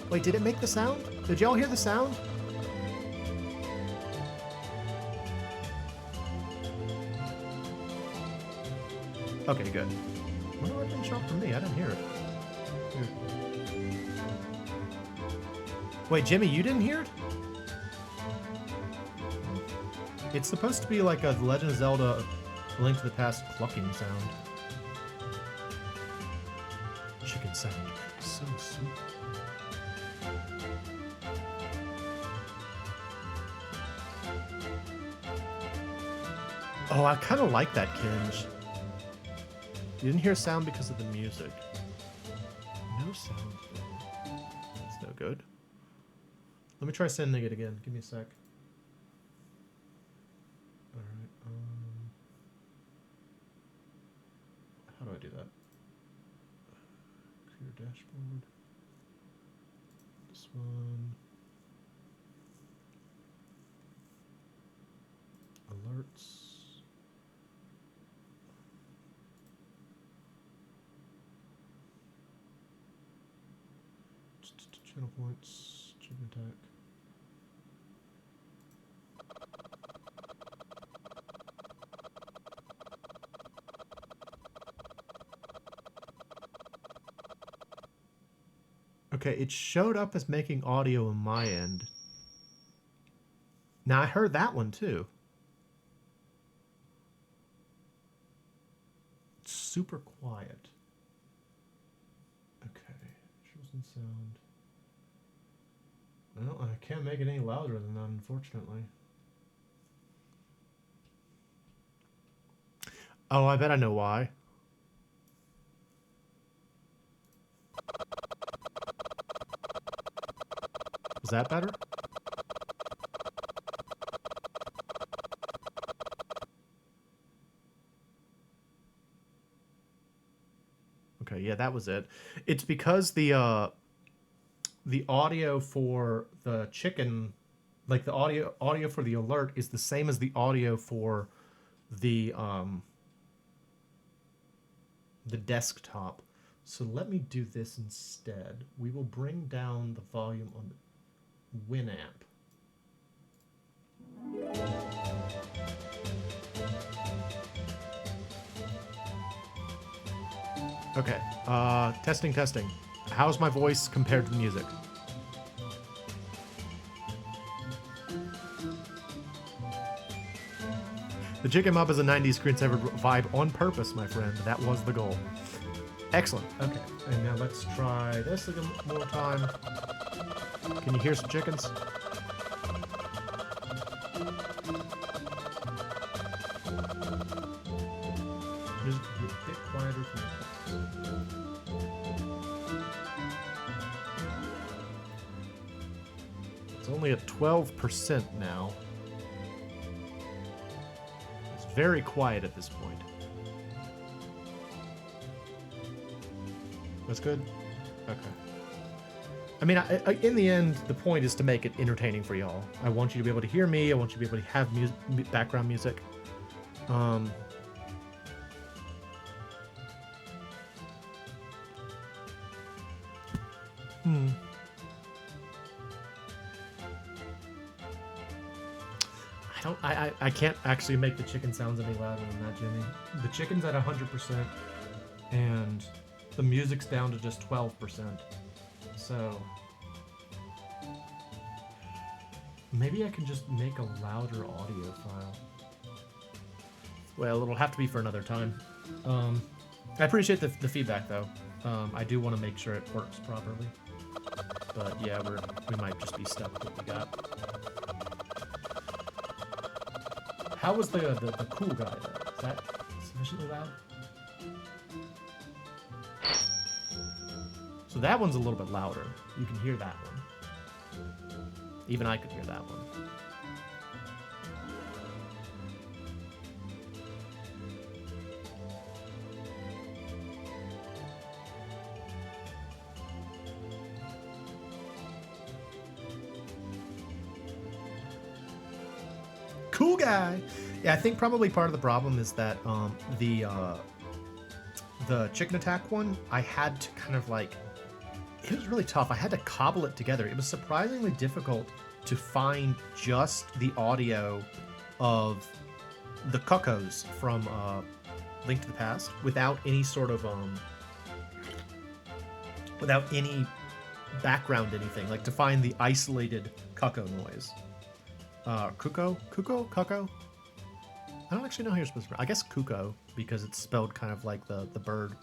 Wait, did it make the sound? Did y'all hear the sound? Okay, good. Well, it didn't show up for me. I didn't hear it. Weird. Wait, Jimmy, you didn't hear it? It's supposed to be like a Legend of Zelda A Link to the Past clucking sound. Chicken sound. So sweet. Oh, I kind of like that, Kinge. You didn't hear sound because of the music. No sound. That's no good. Let me try sending it again. Give me a sec. Alright, how do I do that? Clear dashboard. This one. Alerts. Channel points, chicken attack. Okay, it showed up as making audio on my end. Now I heard that one too. It's super quiet. Okay, shows and sound. Well, I can't make it any louder than that, unfortunately. Oh, I bet I know why. Is that better? Okay, yeah, that was it. It's because the audio for the chicken, like the audio for the alert is the same as the audio for the desktop. So let me do this instead. We will bring down the volume on the Winamp. Okay, testing. How's my voice compared to the music? The chicken mob is a 90s screensaver vibe on purpose, my friend. That was the goal. Excellent. Okay, and now let's try this again more time. Can you hear some chickens? Music can be a bit quieter from the It's only at 12% now. It's very quiet at this point. That's good? Okay. I mean, in the end, the point is to make it entertaining for y'all. I want you to be able to hear me. I want you to be able to have background music. I can't actually make the chicken sounds any louder than that, Jimmy. The chicken's at 100%, and the music's down to just 12%. So maybe I can just make a louder audio file. Well, it'll have to be for another time. I appreciate the feedback, though. I do want to make sure it works properly. But yeah, we might just be stuck with what we got. How was the cool guy, though? Is that sufficiently loud? So that one's a little bit louder. You can hear that one. Even I could hear that one. Cool guy. Yeah, I think probably part of the problem is that the chicken attack one, I had to kind of like, it was really tough. I had to cobble it together. It was surprisingly difficult to find just the audio of the cuckoos from Link to the Past without any sort of without any background anything, like to find the isolated cuckoo noise. Cuckoo? I don't actually know how you're supposed to. I guess cuckoo because it's spelled kind of like the bird.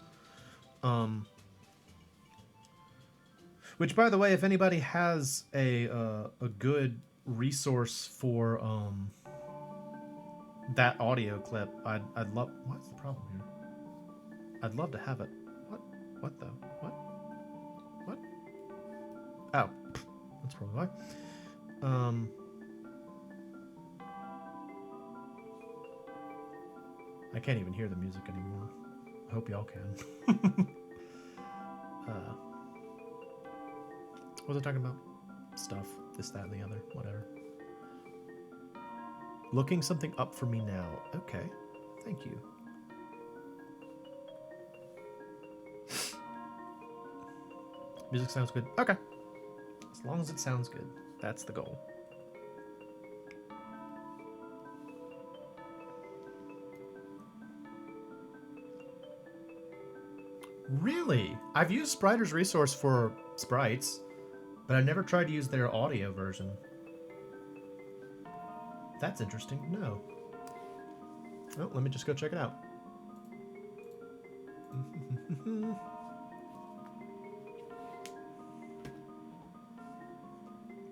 Which, by the way, if anybody has a good resource for that audio clip, I'd love. What's the problem here? I'd love to have it. What though? What? Oh, that's probably why. I can't even hear the music anymore. I hope y'all can. What was I talking about? Stuff. This, that, and the other. Whatever. Looking something up for me now. Okay. Thank you. Music sounds good. Okay. As long as it sounds good. That's the goal. Really? I've used Spriter's resource for sprites, but I've never tried to use their audio version. That's interesting to know. Oh, let me just go check it out.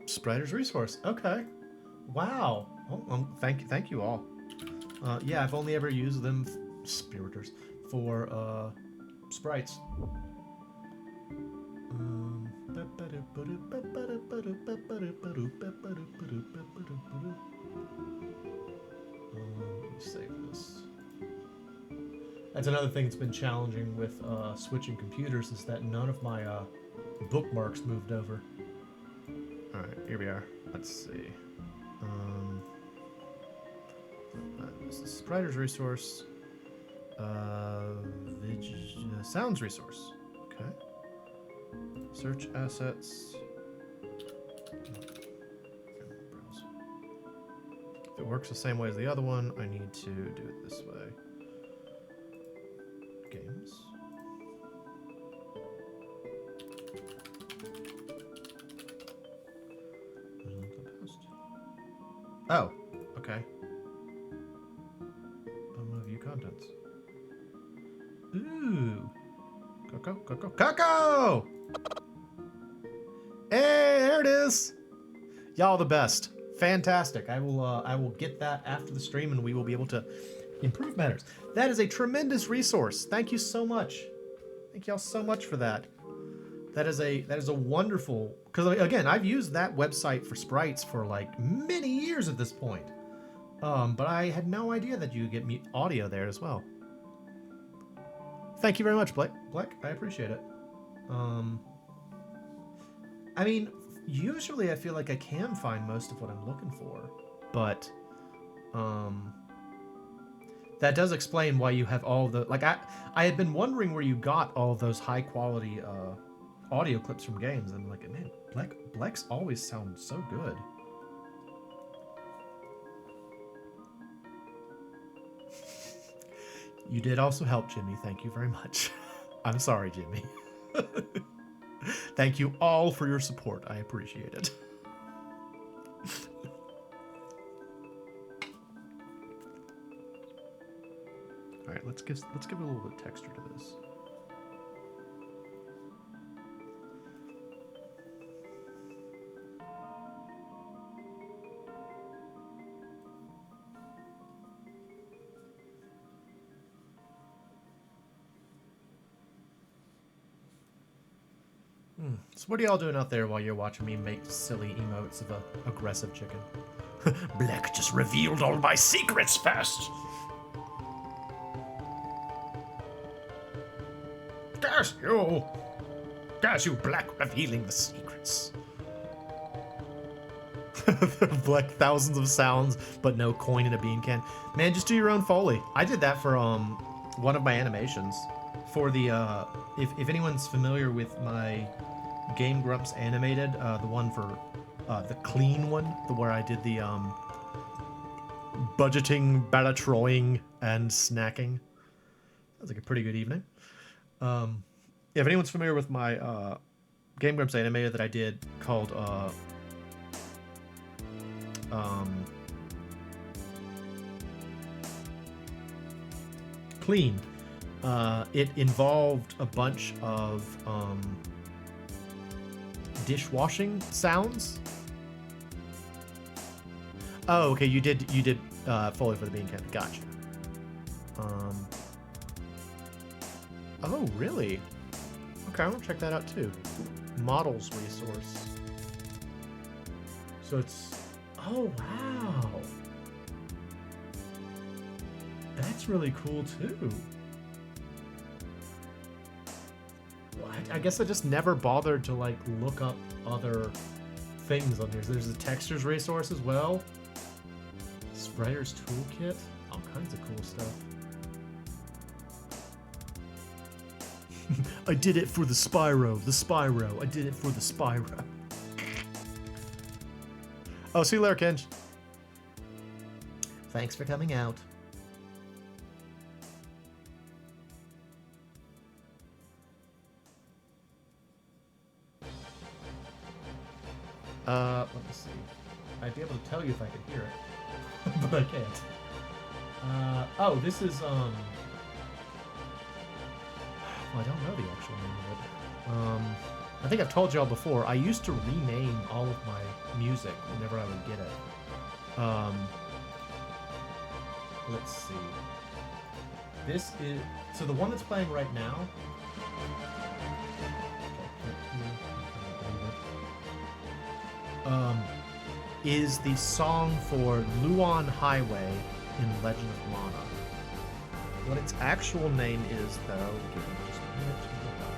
Spriter's resource. Okay. Wow. Oh, thank you all. Yeah, I've only ever used them, Spiriters, for sprites. Let me save this. That's another thing that's been challenging with switching computers is that none of my bookmarks moved over. Alright, here we are. Let's see. This is Spriter's resource. Sounds resource. Okay. Search assets. If it works the same way as the other one, I need to do it this way. Games. Oh, okay. View contents. Ooh. Coco! Hey, there it is. Y'all the best. Fantastic. I will get that after the stream and we will be able to improve matters. That is a tremendous resource. Thank you so much. Thank y'all so much for that. That is a wonderful, because again, I've used that website for sprites for like many years at this point. But I had no idea that you could get audio there as well. Thank you very much, Blake. I appreciate it. I mean, usually I feel like I can find most of what I'm looking for, but that does explain why you have all the, like, I had been wondering where you got all of those high quality audio clips from games, and I'm like, man, Blex always sounds so good. You did also help, Jimmy. Thank you very much. I'm sorry, Jimmy. Thank you all for your support. I appreciate it. All right, let's give a little bit of texture to this. So what are y'all doing out there while you're watching me make silly emotes of a aggressive chicken? Black just revealed all my secrets fast. Curse you, Black revealing the secrets. Like thousands of sounds, but no coin in a bean can. Man, just do your own Foley. I did that for one of my animations. For the if anyone's familiar with my Game Grumps animated, the one for the clean one, the where I did the budgeting, balatroing, and snacking. Sounds like a pretty good evening. If anyone's familiar with my Game Grumps animated that I did called Clean, it involved a bunch of dishwashing sounds. Oh, okay, you did Foley for the bean can. Gotcha. Oh, really? Okay, I want to check that out too. Models resource. So it's... Oh, wow. That's really cool too. Well, I guess I just never bothered to like look up other things on here. So there's the textures resource as well. Sprayer's toolkit. All kinds of cool stuff. I did it for the Spyro. The Spyro. I did it for the Spyro. Oh, see you later, Kenj. Thanks for coming out. Let me see. I'd be able to tell you if I could hear it, but I can't. Oh, this is, well, I don't know the actual name of it. I think I've told y'all before, I used to rename all of my music whenever I would get it. Let's see. This is... So the one that's playing right now... is the song for Luon Highway in Legend of Mana. What its actual name is, though, give me just a minute to look up.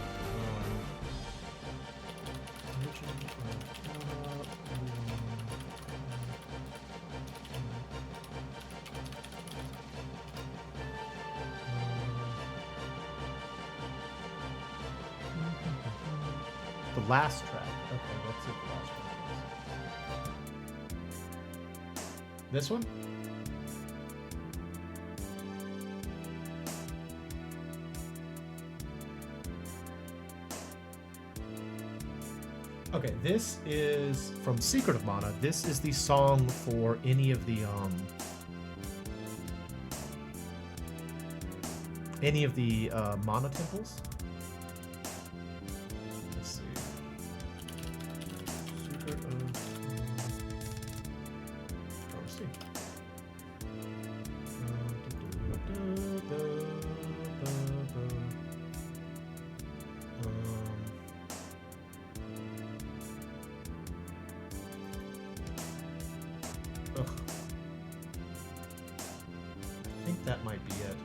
The last track. Okay, let's see what the last track is. This one? Okay, this is from Secret of Mana. This is the song for any of the Mana temples. Let's see. Secret of let's see. Ugh. I think that might be it.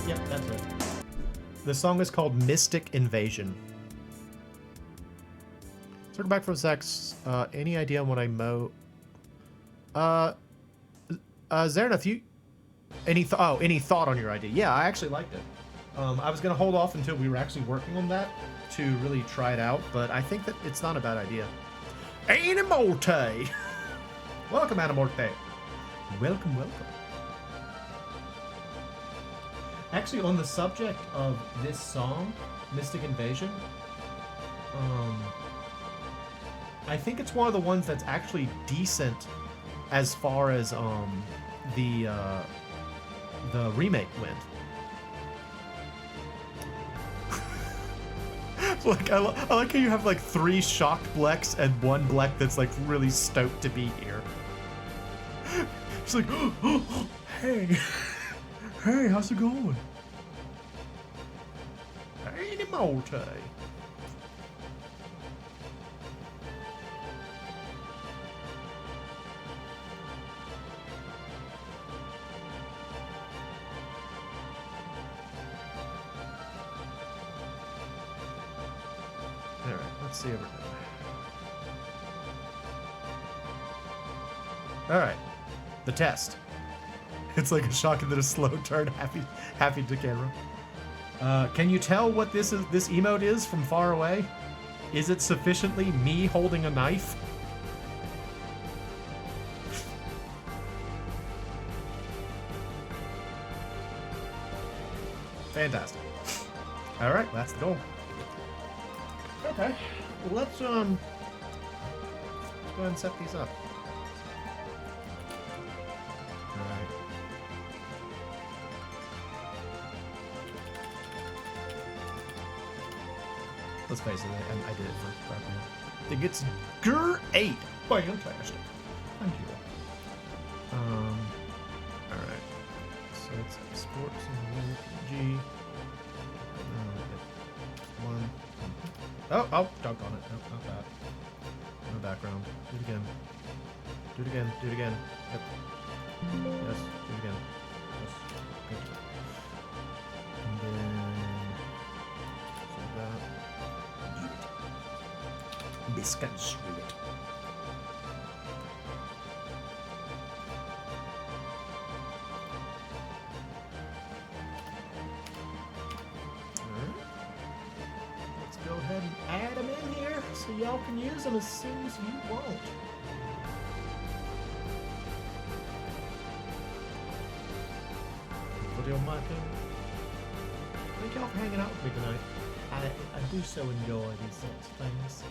Yep, that's it. The song is called Mystic Invasion. Circle back for a sec. Any idea on what I mow? Zarenith, you... Any thought on your idea? Yeah, I actually liked it. I was gonna hold off until we were actually working on that to really try it out, but I think that it's not a bad idea. Animorte! Welcome, Animorte. Welcome, welcome. Actually, on the subject of this song, Mystic Invasion, I think it's one of the ones that's actually decent as far as the remake went. Like I like how you have like 3 shocked Bleks and 1 Blek that's like really stoked to be here. It's like, oh, hey, hey, how's it going? Hey, Emoting. Alright, let's see everything. Alright. The test. It's like a shock and then a slow turn, happy to camera. Can you tell what this emote is from far away? Is it sufficiently me holding a knife? Fantastic. All right, that's the goal. Okay, well, let's go ahead and set these up. All right. Let's face it, I did it for crap. I think it's great. Fantastic. Thank you. All right. So let's export some G. One. Oh, doggone it. Nope, not that. No background. Do it again. Do it again. Do it again. Yep. Yes. Do it again. Yes. Good. And then that. Misconstrue it. Go ahead and add them in here so y'all can use them as soon as you want. Video mic in. Thank y'all for hanging out with me tonight. I do so enjoy these sorts of things.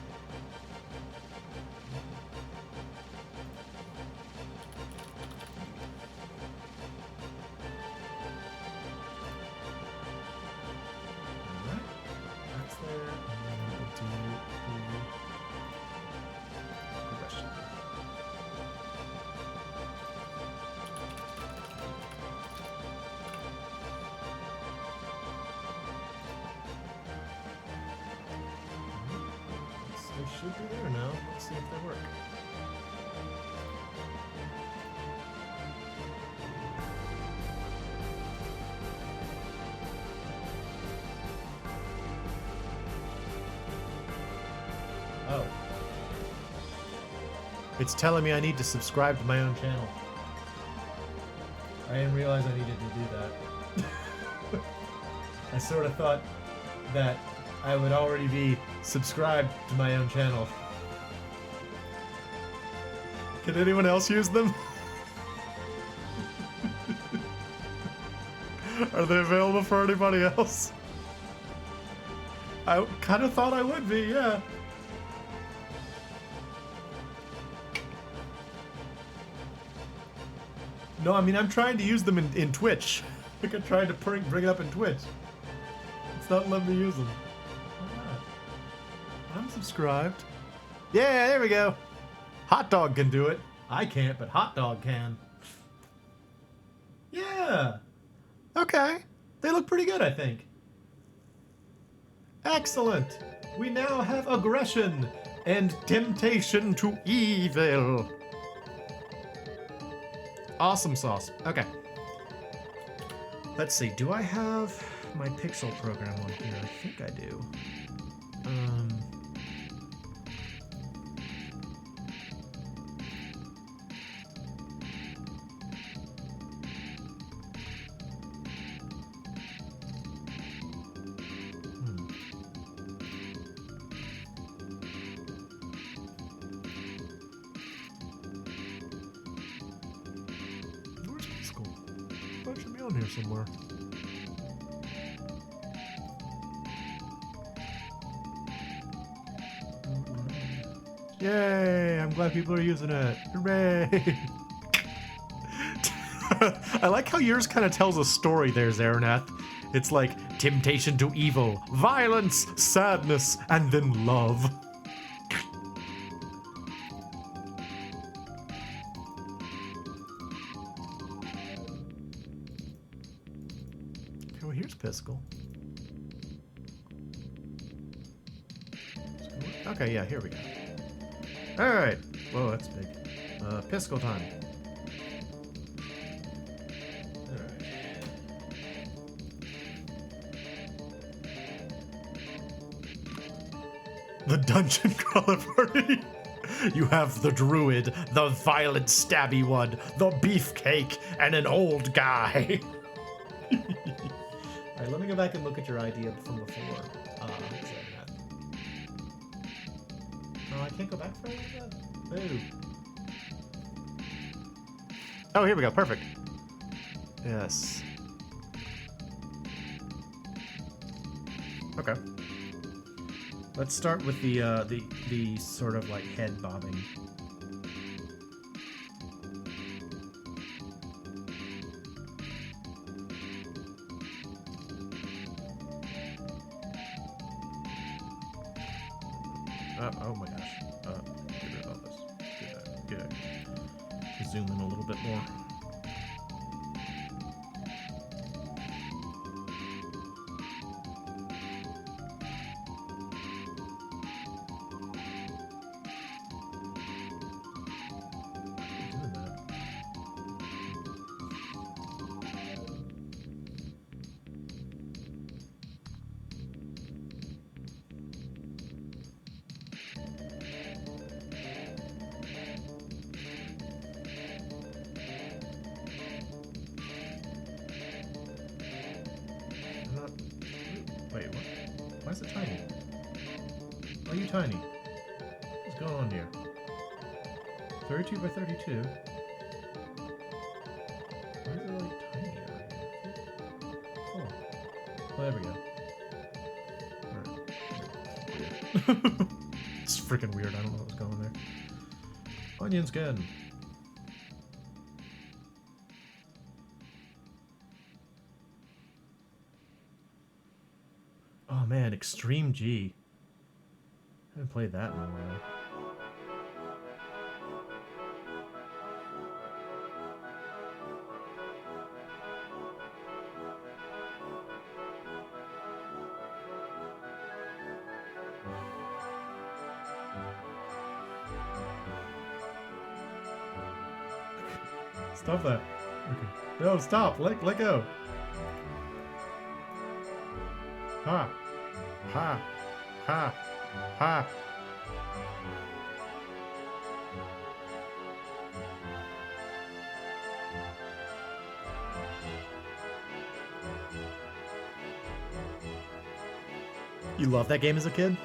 They should be there now. Let's see if they work. Oh. It's telling me I need to subscribe to my own channel. I didn't realize I needed to do that. I sort of thought that I would already be subscribed to my own channel. Can anyone else use them? Are they available for anybody else? I kind of thought I would be, yeah. No, I mean, I'm trying to use them in Twitch. Like I'm trying to bring it up in Twitch. It's not letting me use them. I'm subscribed. Yeah, there we go. Hot Dog can do it. I can't, but Hot Dog can. Yeah. Okay. They look pretty good, I think. Excellent. We now have aggression and temptation to evil. Awesome sauce. Okay. Let's see. Do I have my pixel program on here? I think I do. Where's Piscal? That should be on here somewhere. Yay! I'm glad people are using it. Hooray! I like how yours kind of tells a story there, Zaraneth. It's like temptation to evil, violence, sadness, and then love. Okay, well, here's Piscal. Okay, yeah, here we go. Alright. Whoa, that's big. Piscal time. Alright. The dungeon crawler party. You have the druid, the violent stabby one, the beefcake, and an old guy. Alright, let me go back and look at your idea from before. Oh, I can't go back for that? Ooh. Oh, here we go. Perfect. Yes. Okay. Let's start with the sort of like head bobbing. Oh my gosh. Get rid of this. Get it. Zoom in a little bit more. Wait, what? Why is it tiny? Why are you tiny? What's going on here? 32 by 32? Why is it like tiny over here? Oh, well, there we go. Right. It's freaking weird. I don't know what's going there. Onion skin. Oh man, Extreme G. I haven't played that in a while. Stop that. Okay. No, stop. Let go. Ha. Ha. Ha. Ha. You loved that game as a kid?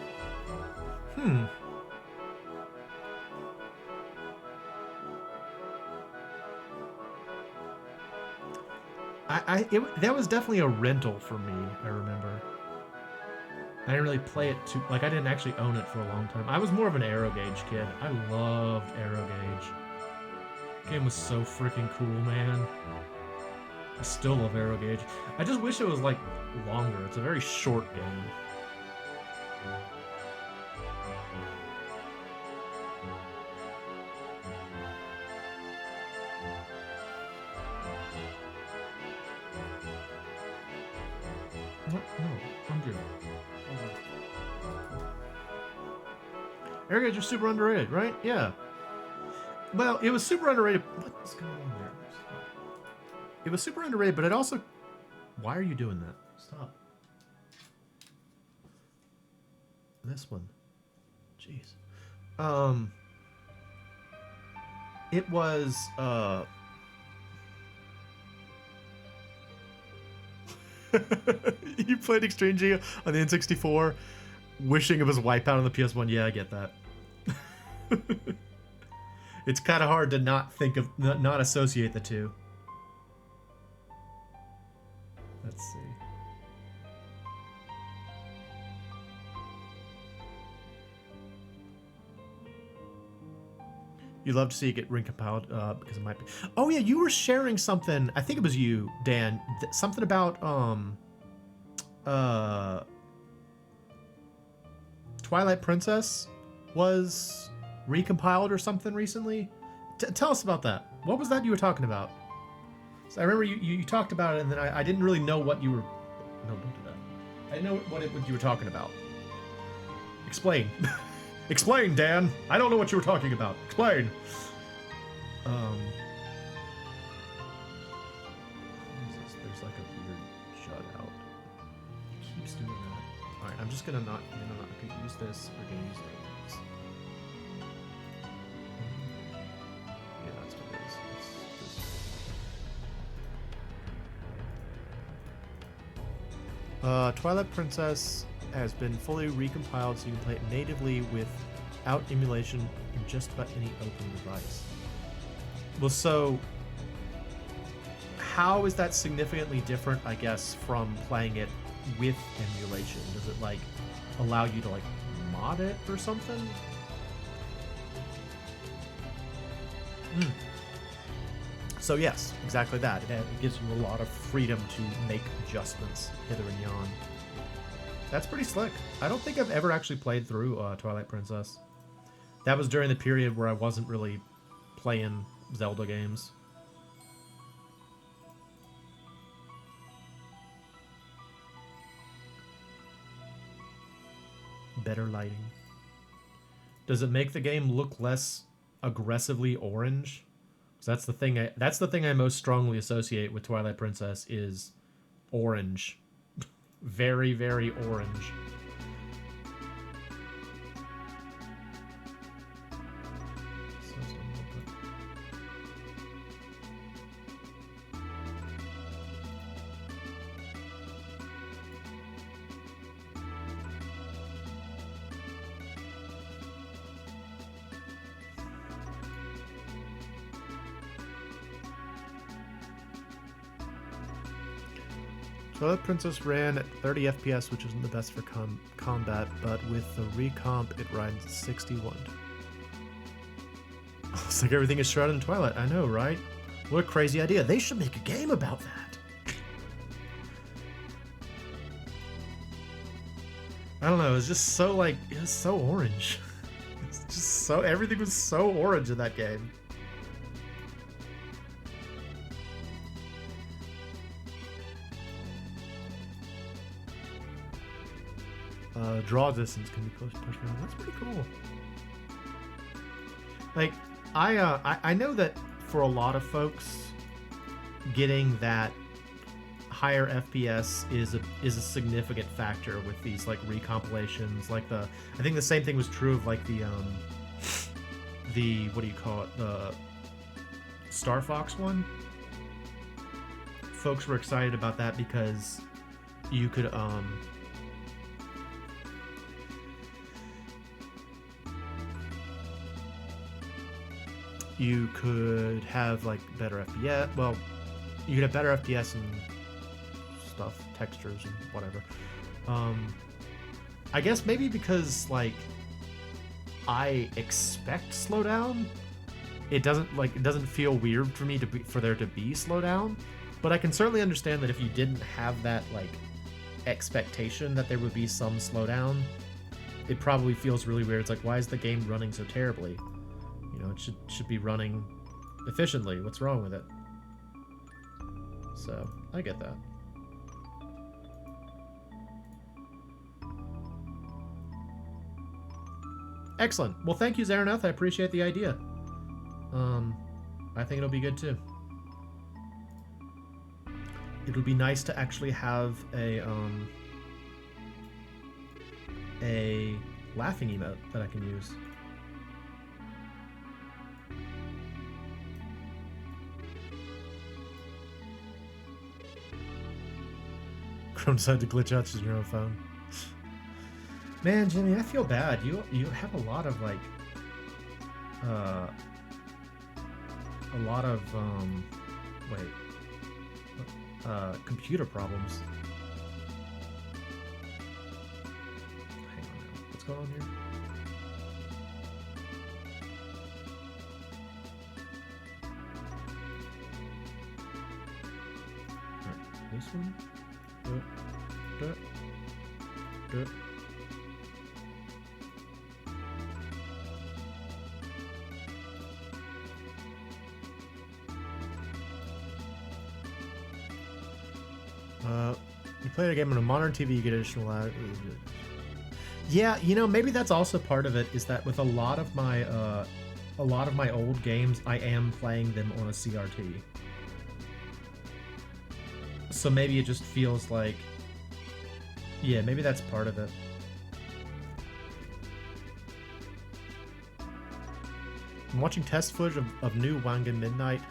That was definitely a rental for me, I remember. I didn't really play it too... Like, I didn't actually own it for a long time. I was more of an Aero Gauge kid. I loved Aero Gauge. The game was so freaking cool, man. I still love Aero Gauge. I just wish it was, like, longer. It's a very short game. No, I'm good. Aero Gauge was super underrated, right? Yeah. Well, it was super underrated. What's going on there? It was super underrated, but it also... Why are you doing that? Stop. This one. Jeez. It was, You played Extreme G on the N64, wishing it was Wipeout on the PS1. Yeah, I get that. It's kind of hard to not think of, not associate the two. Let's see. You love to see it get recompiled because it might be. Oh yeah, you were sharing something. I think it was you, Dan. Something about Twilight Princess was recompiled or something recently. Tell us about that. What was that you were talking about? So I remember you talked about it, and then I didn't really know what you were. No, don't do that. I didn't know what you were talking about. Explain. Explain, Dan. I don't know what you were talking about. Explain. There's like a weird shutout. It keeps doing that. All right, I'm just just gonna not, I'm not gonna use this. We're gonna use this. Yeah, that's what it is. It's this. Twilight Princess has been fully recompiled so you can play it natively without emulation in just about any open device. Well, so how is that significantly different, I guess, from playing it with emulation? Does it like allow you to like mod it or something? So yes, exactly that. It gives you a lot of freedom to make adjustments hither and yon. That's pretty slick. I don't think I've ever actually played through Twilight Princess. That was during the period where I wasn't really playing Zelda games. Better lighting. Does it make the game look less aggressively orange? Because that's the thing I most strongly associate with Twilight Princess is orange. Very, very orange. Twilight Princess ran at 30 FPS, which isn't the best for combat, but with the recomp, it runs at 61. Looks like everything is shrouded in Twilight. I know, right? What a crazy idea. They should make a game about that. I don't know. It's just so, like, it was so orange. It's just so, everything was so orange in that game. Draw distance can be pushed around. That's pretty cool. Like, I know that for a lot of folks, getting that higher FPS is a significant factor with these like recompilations. Like I think the same thing was true of like the what do you call it? The Star Fox one. Folks were excited about that because you could you could have like better FPS. Well, you could have better FPS and stuff, textures and whatever. I guess maybe because like I expect slowdown, it doesn't feel weird for me for there to be slowdown. But I can certainly understand that if you didn't have that like expectation that there would be some slowdown, it probably feels really weird. It's like, why is the game running so terribly? You know, it should be running efficiently. What's wrong with it? So, I get that. Excellent. Well, thank you, Zaraneth. I appreciate the idea. I think it'll be good too. It would be nice to actually have a laughing emote that I can use. Chrome decided to glitch out using your own phone. Man, Jimmy, I feel bad. You have a lot of like computer problems. Hang on now. What's going on here? Alright, this one. You play a game on a modern TV, you get additional. Yeah, you know, maybe that's also part of it. Is that with a lot of my old games, I am playing them on a CRT. So maybe it just feels like, yeah, maybe that's part of it. I'm watching test footage of new Wangan Midnight.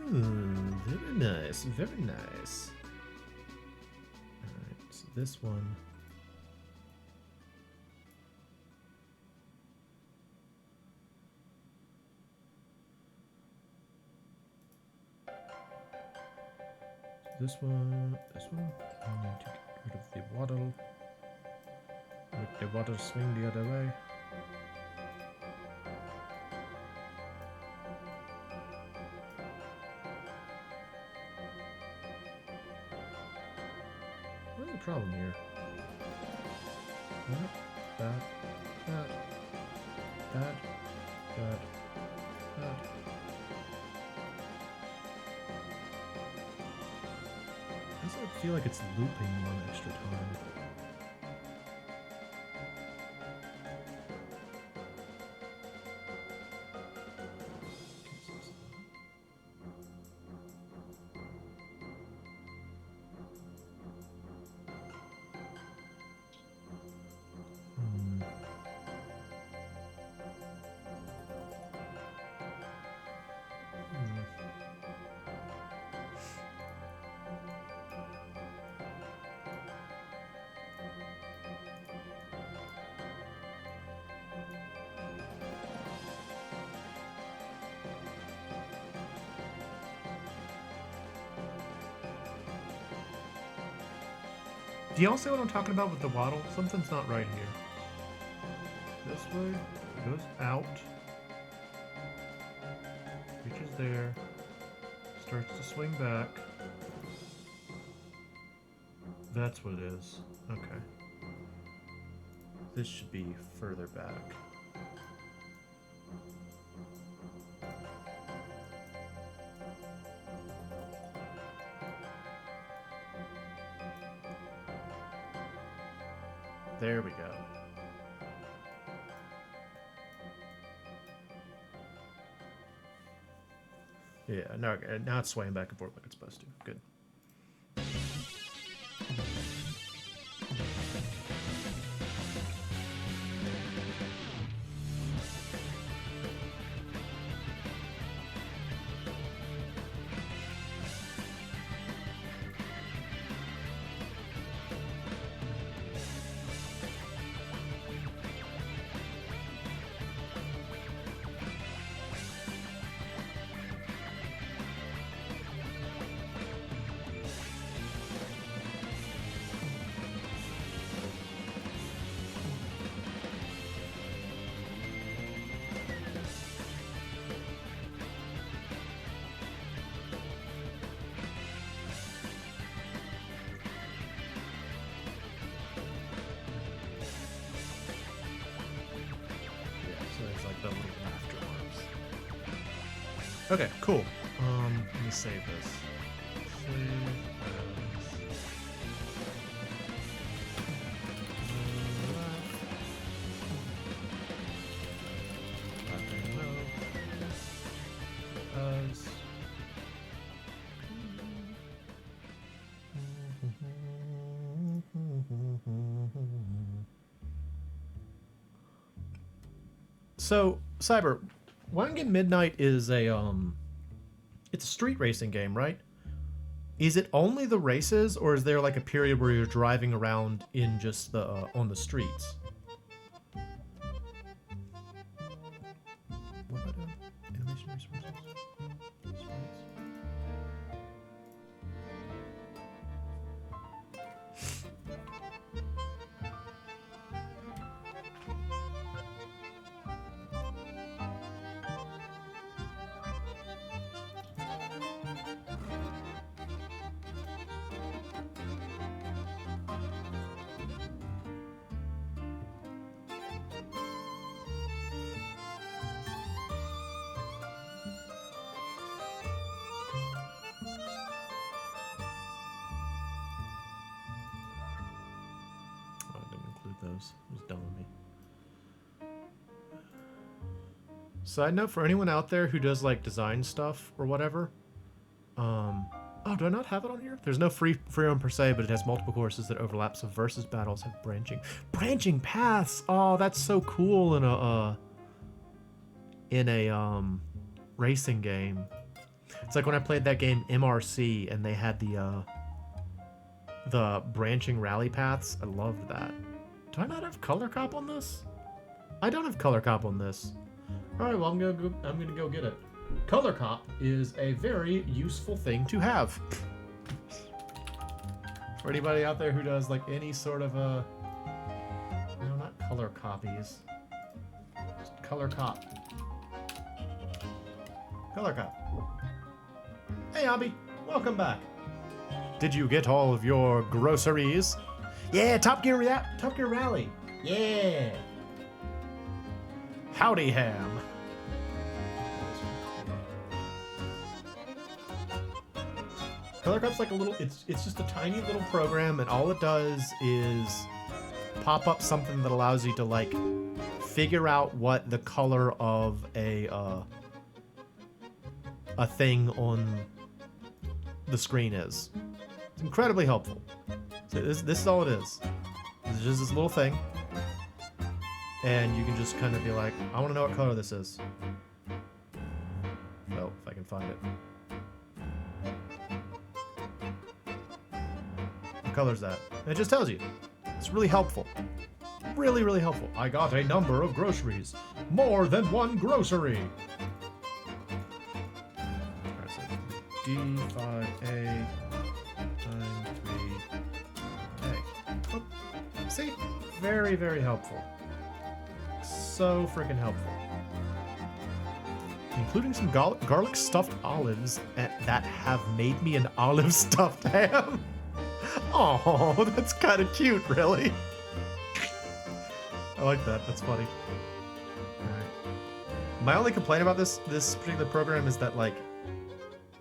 Very nice, very nice. Alright, so this one. This one. I need to get rid of the waddle. Make the waddle swing the other way. What's the problem here? That. Does it feel like it's looping one extra time? Do y'all see what I'm talking about with the waddle? Something's not right here. This way, it goes out, reaches there, starts to swing back. That's what it is. Okay. This should be further back. There we go. Yeah, now it's swaying back and forth like it's supposed to. Good. Okay, cool. Let me save this. Save as. So, Cyber, Wangan Midnight is it's a street racing game, right? Is it only the races, or is there like a period where you're driving around in just the on the streets? What about animation resources? Those. It was dumb of me. Side note, for anyone out there who does like design stuff or whatever, oh, do I not have it on here? There's no free roam per se, but it has multiple courses that overlap, so versus battles have branching paths. Oh, that's so cool in in a racing game. It's like when I played that game MRC and they had the branching rally paths. I loved that. Do I not have color cop on this? I don't have color cop on this. All right, well I'm gonna go get it. Color cop is a very useful thing to have. For anybody out there who does like any sort of no, not color copies. Just color cop. Color cop. Hey, Abby, welcome back. Did you get all of your groceries? Yeah, Top Gear Rally. Yeah. Howdy, Ham. Color Cup's like a little, it's just a tiny little program, and all it does is pop up something that allows you to like figure out what the color of a thing on the screen is. It's incredibly helpful. So this is all it is. It's just this little thing, and you can just kind of be like, I want to know what color this is. Well, if I can find it. What color is that? And it just tells you. It's really helpful. Really, really helpful. I got a number of groceries. More than one grocery. Alright, so D5A times 3A. Oh, see? Very, very helpful. So freaking helpful. Including some garlic stuffed olives that have made me an olive stuffed ham. Oh, that's kind of cute, really. I like that. That's funny. Alright. My only complaint about this particular program is that, like,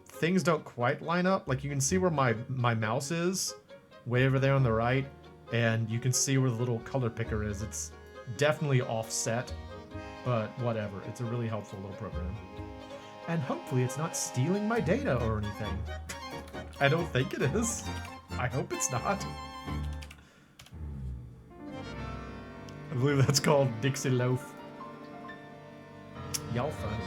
things don't quite line up. Like, you can see where my mouse is, way over there on the right, and you can see where the little color picker is. It's definitely offset, but whatever. It's a really helpful little program. And hopefully it's not stealing my data or anything. I don't think it is. I hope it's not. I believe that's called Dixie Loaf. Y'all fun.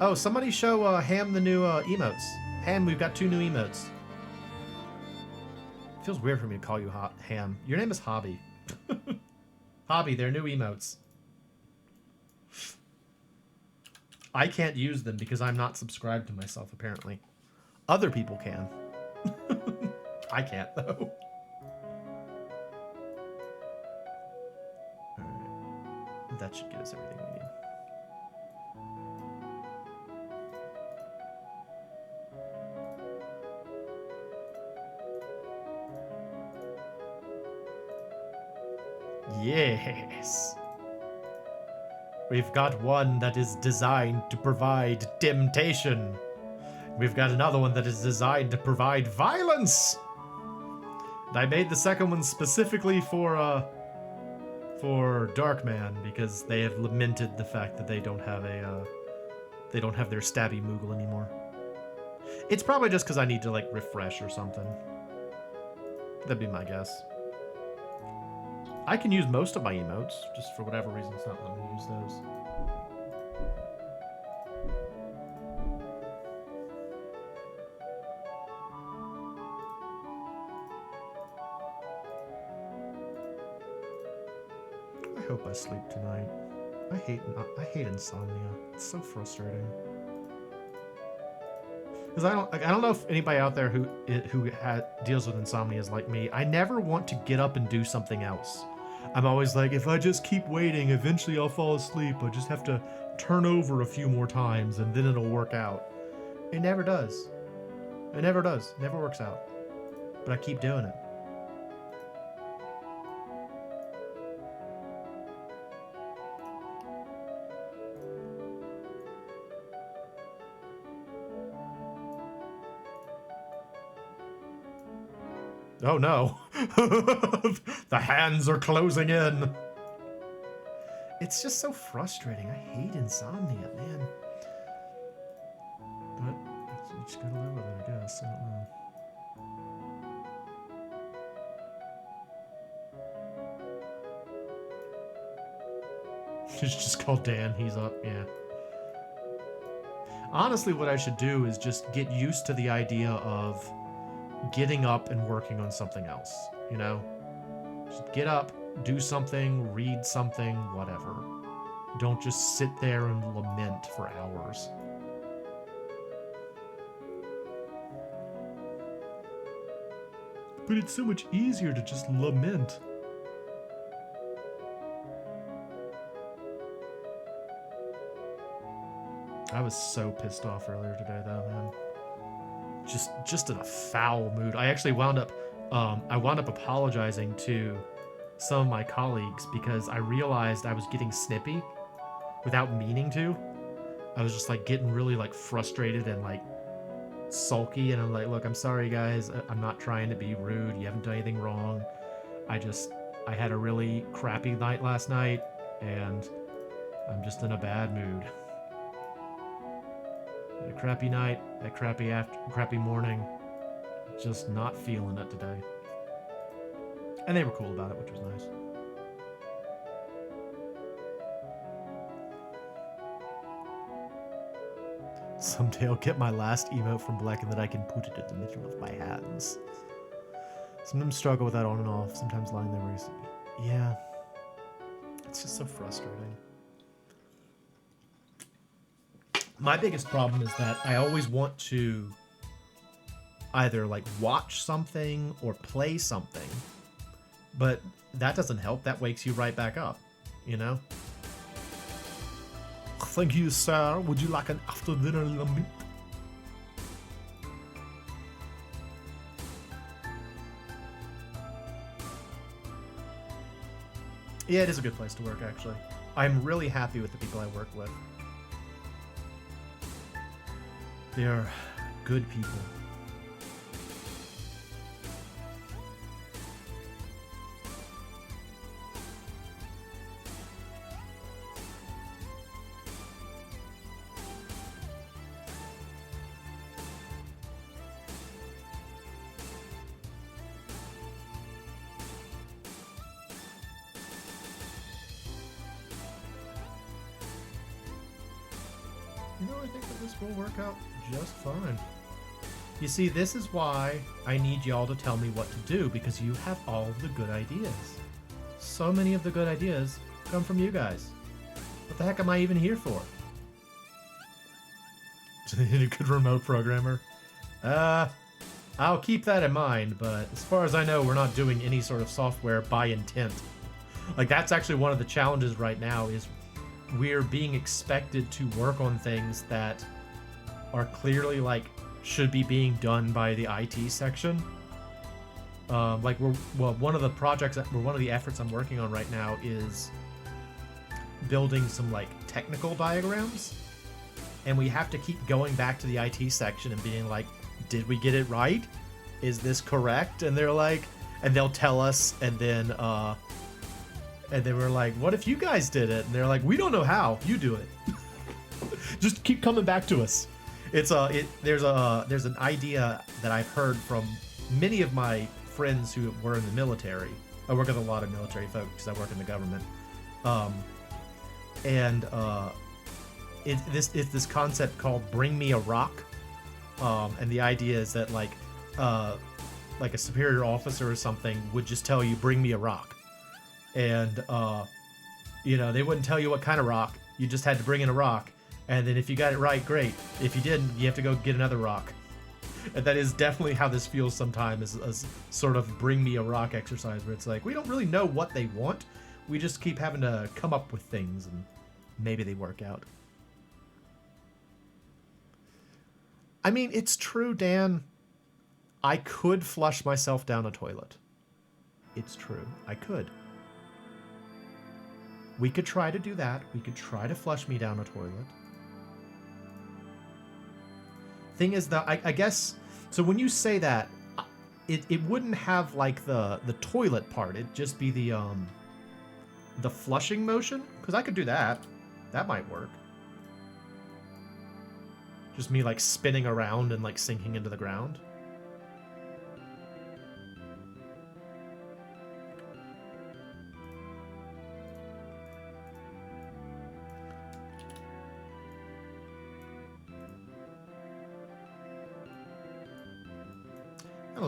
Oh, somebody show Ham the new emotes. Ham, we've got 2 new emotes. It feels weird for me to call you Ham. Your name is Hobby. Hobby, they're new emotes. I can't use them because I'm not subscribed to myself, apparently. Other people can. I can't, though. Alright. That should get us everything we need. Yes. We've got one that is designed to provide temptation. We've got another one that is designed to provide violence. And I made the second one specifically for Darkman because they have lamented the fact that they don't have their stabby Moogle anymore. It's probably just because I need to like refresh or something. That'd be my guess. I can use most of my emotes, just for whatever reason it's not letting me use those. I hope I sleep tonight. I hate insomnia. It's so frustrating. Because I don't know if anybody out there who deals with insomnia is like me. I never want to get up and do something else. I'm always like, if I just keep waiting, eventually I'll fall asleep. I just have to turn over a few more times and then it'll work out. It never does. It never does. It never works out. But I keep doing it. Oh no. The hands are closing in. It's just so frustrating. I hate insomnia, man. But you just gotta live with it, I guess. I don't know. It's just called Dan. He's up. Yeah. Honestly, what I should do is just get used to the idea of getting up and working on something else. You know, just get up, do something, read something, whatever. Don't just sit there and lament for hours. But it's so much easier to just lament. I was so pissed off earlier today, though, man. Just in a foul mood. I actually wound up apologizing to some of my colleagues because I realized I was getting snippy without meaning to. I was just like getting really like frustrated and like sulky, and I'm like, look, I'm sorry guys, I'm not trying to be rude, you haven't done anything wrong. I had a really crappy night last night and I'm just in a bad mood. Had a crappy night, a crappy morning, just not feeling it today. And they were cool about it, which was nice. Someday I'll get my last emote from Black and then I can put it in the middle of my hands. Sometimes struggle with that on and off, sometimes lying there where yeah. It's just so frustrating. My biggest problem is that I always want to either like watch something or play something, but that doesn't help. That wakes you right back up, you know? Thank you, sir. Would you like an after dinner lament? Yeah, it is a good place to work, actually. I'm really happy with the people I work with. They are good people. You know, I think that this will work out just fine. You see, this is why I need y'all to tell me what to do, because you have all of the good ideas. So many of the good ideas come from you guys. What the heck am I even here for? A good remote programmer? I'll keep that in mind, but as far as I know, we're not doing any sort of software by intent. Like, that's actually one of the challenges right now, is we're being expected to work on things that are clearly like should be being done by the IT section. Like one of the efforts I'm working on right now is building some like technical diagrams, and we have to keep going back to the IT section and being like, did we get it right? Is this correct? And they're like, and they'll tell us, and then we're like, what if you guys did it? And they're like, we don't know how. You do it. Just keep coming back to us. There's an idea that I've heard from many of my friends who were in the military. I work with a lot of military folks because I work in the government. It's this concept called "Bring Me a Rock," and the idea is that like a superior officer or something would just tell you, "Bring me a rock." And they wouldn't tell you what kind of rock. You just had to bring in a rock, and then if you got it right, great. If you didn't, you have to go get another rock. And that is definitely how this feels sometimes, as sort of bring me a rock exercise, where it's like, we don't really know what they want, we just keep having to come up with things, and maybe they work out. I mean, it's true, Dan. I could flush myself down a toilet. It's true. I could. We could try to do that. We could try to flush me down a toilet. Thing is that I guess, so when you say that, it wouldn't have like the toilet part. It'd just be the flushing motion, because I could do that. That might work. Just me like spinning around and like sinking into the ground.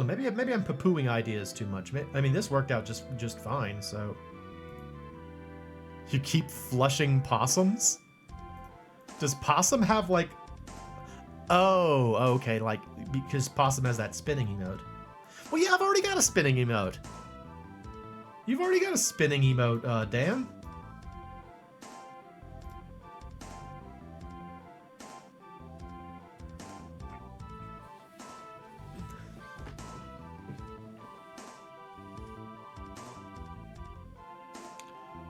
don't know. Maybe I'm poo-pooing ideas too much. I mean, this worked out just fine. So you keep flushing possums. Does possum have like? Oh, okay. Like because possum has that spinning emote. Well, yeah, I've already got a spinning emote. You've already got a spinning emote, Dan.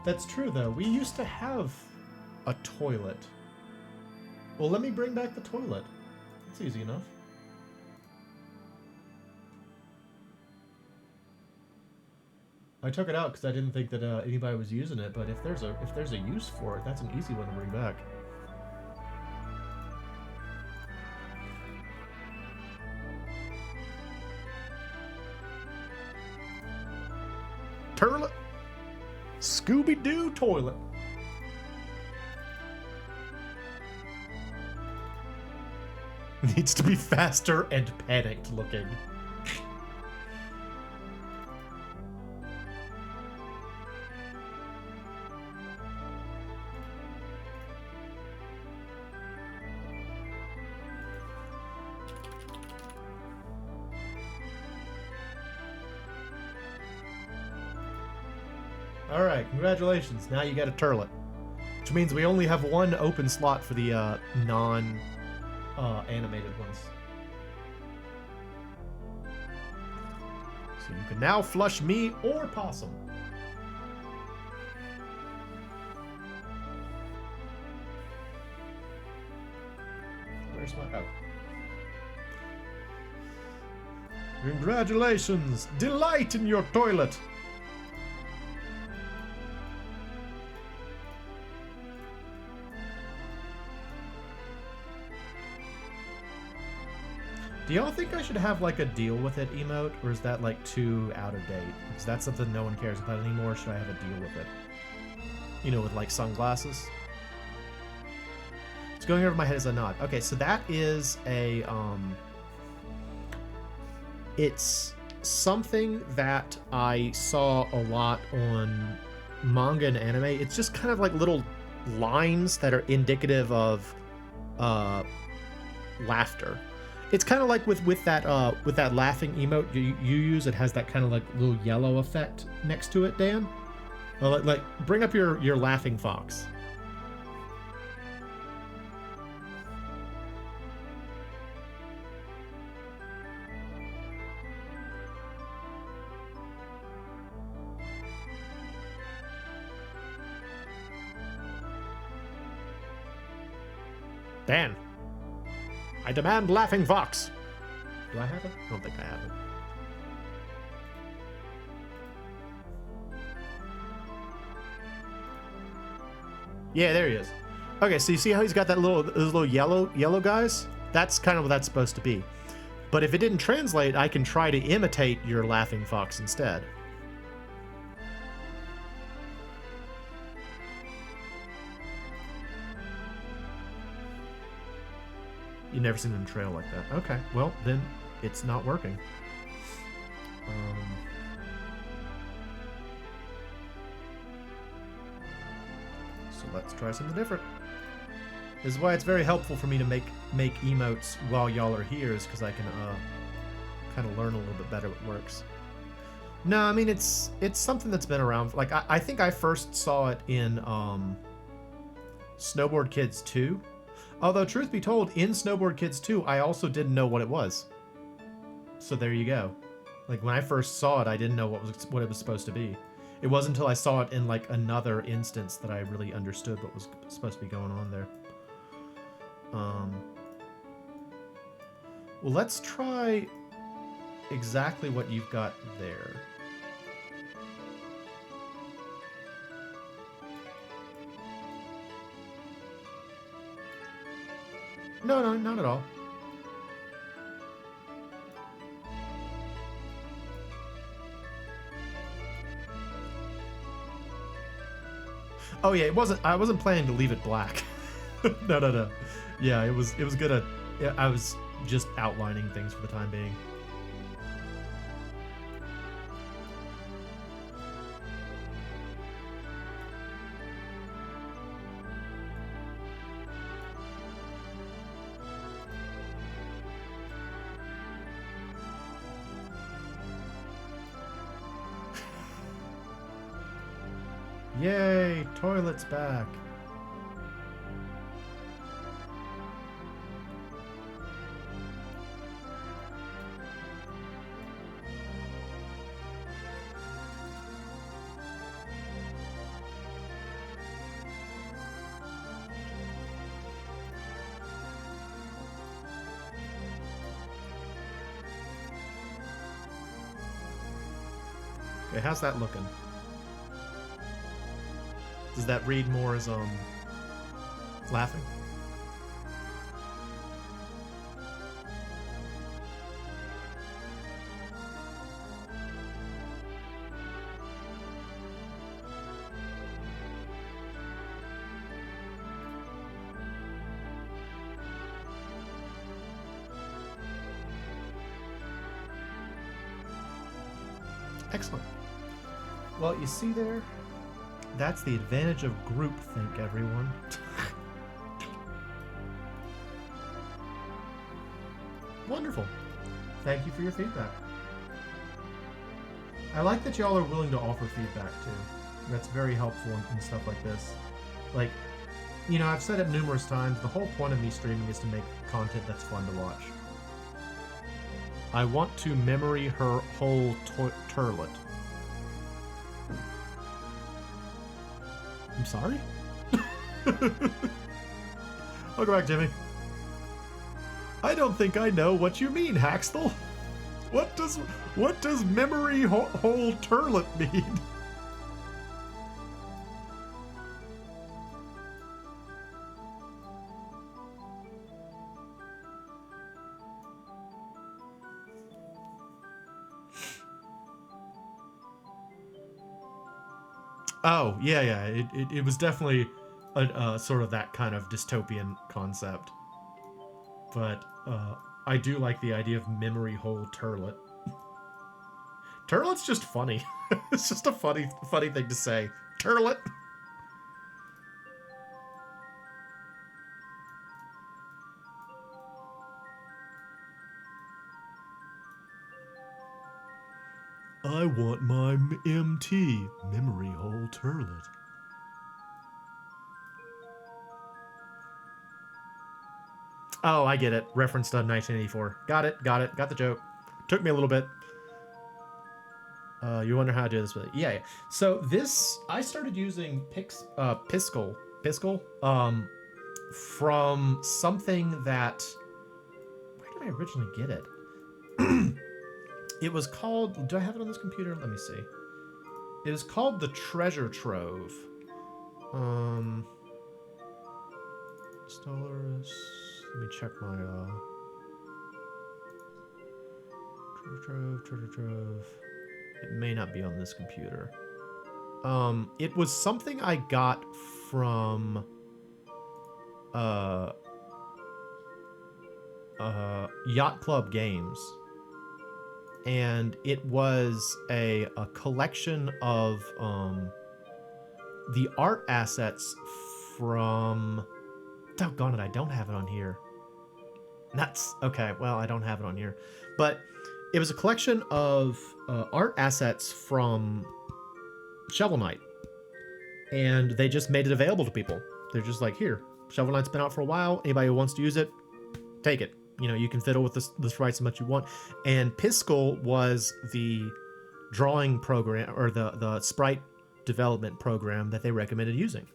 That's true, though. We used to have a toilet. Well, let me bring back the toilet. It's easy enough. I took it out because I didn't think that anybody was using it, but if there's a use for it, that's an easy one to bring back. Toilet. Scooby-Doo toilet. Needs to be faster and panicked looking. Alright, congratulations. Now you got a turlet. Which means we only have one open slot for the non-animated ones. So you can now flush me or possum. Where's my... Oh. Congratulations! Delight in your toilet! Do y'all think I should have like a deal with it emote, or is that like too out of date? Because that's something no one cares about anymore. Should I have a deal with it? You know, with like sunglasses? It's going over my head as a nod. Okay, so that is a it's something that I saw a lot on manga and anime. It's just kind of like little lines that are indicative of laughter. It's kind of like with that laughing emote you use. It has that kind of like little yellow effect next to it, Dan. Like bring up your laughing fox. Dan. I demand laughing fox. Do I have it? I don't think I have it. Yeah, there he is. Okay, so you see how he's got those little yellow guys? That's kind of what that's supposed to be. But if it didn't translate, I can try to imitate your laughing fox instead. You've never seen them trail like that. Okay, well, then it's not working. So let's try something different. This is why it's very helpful for me to make emotes while y'all are here, is because I can kind of learn a little bit better what works. No, I mean, it's something that's been around. Like, I think I first saw it in Snowboard Kids 2. Although, truth be told, in Snowboard Kids 2, I also didn't know what it was. So there you go. Like, when I first saw it, I didn't know what it was supposed to be. It wasn't until I saw it in, like, another instance that I really understood what was supposed to be going on there. Well, let's try exactly what you've got there. No, not at all. Oh yeah, I wasn't planning to leave it black. No. Yeah, it was gonna. Yeah, I was just outlining things for the time being. Yay, toilet's back. Okay, how's that looking? Does that read more as, laughing? Excellent. Well, you see there? That's the advantage of groupthink, everyone. Wonderful. Thank you for your feedback. I like that y'all are willing to offer feedback, too. That's very helpful in stuff like this. Like, you know, I've said it numerous times, the whole point of me streaming is to make content that's fun to watch. I want to memory her whole turlet. I'm sorry? I'll go back, Jimmy. I don't think I know what you mean, Haxtel. What does memory whole turlet mean? Oh, yeah. It was definitely a sort of that kind of dystopian concept. But I do like the idea of memory hole turlet. Turlet's just funny. It's just a funny thing to say. Turlet. I want my MT, memory hole turlet. Oh, I get it. Reference to 1984. Got it. Got the joke. Took me a little bit. You wonder how to do this with it. Yeah. So this, I started using Piskel, from something that, where did I originally get it? It was called, do I have it on this computer? Let me see. It is called the Treasure Trove. Installers, let me check my, Treasure Trove. It may not be on this computer. It was something I got from, Yacht Club Games. And it was a collection of the art assets from... Doggone it, I don't have it on here. Nuts. Okay, well, I don't have it on here. But it was a collection of art assets from Shovel Knight. And they just made it available to people. They're just like, here, Shovel Knight's been out for a while. Anybody who wants to use it, take it. You know, you can fiddle with the sprites as much as you want. And Piskel was the drawing program, or the sprite development program that they recommended using.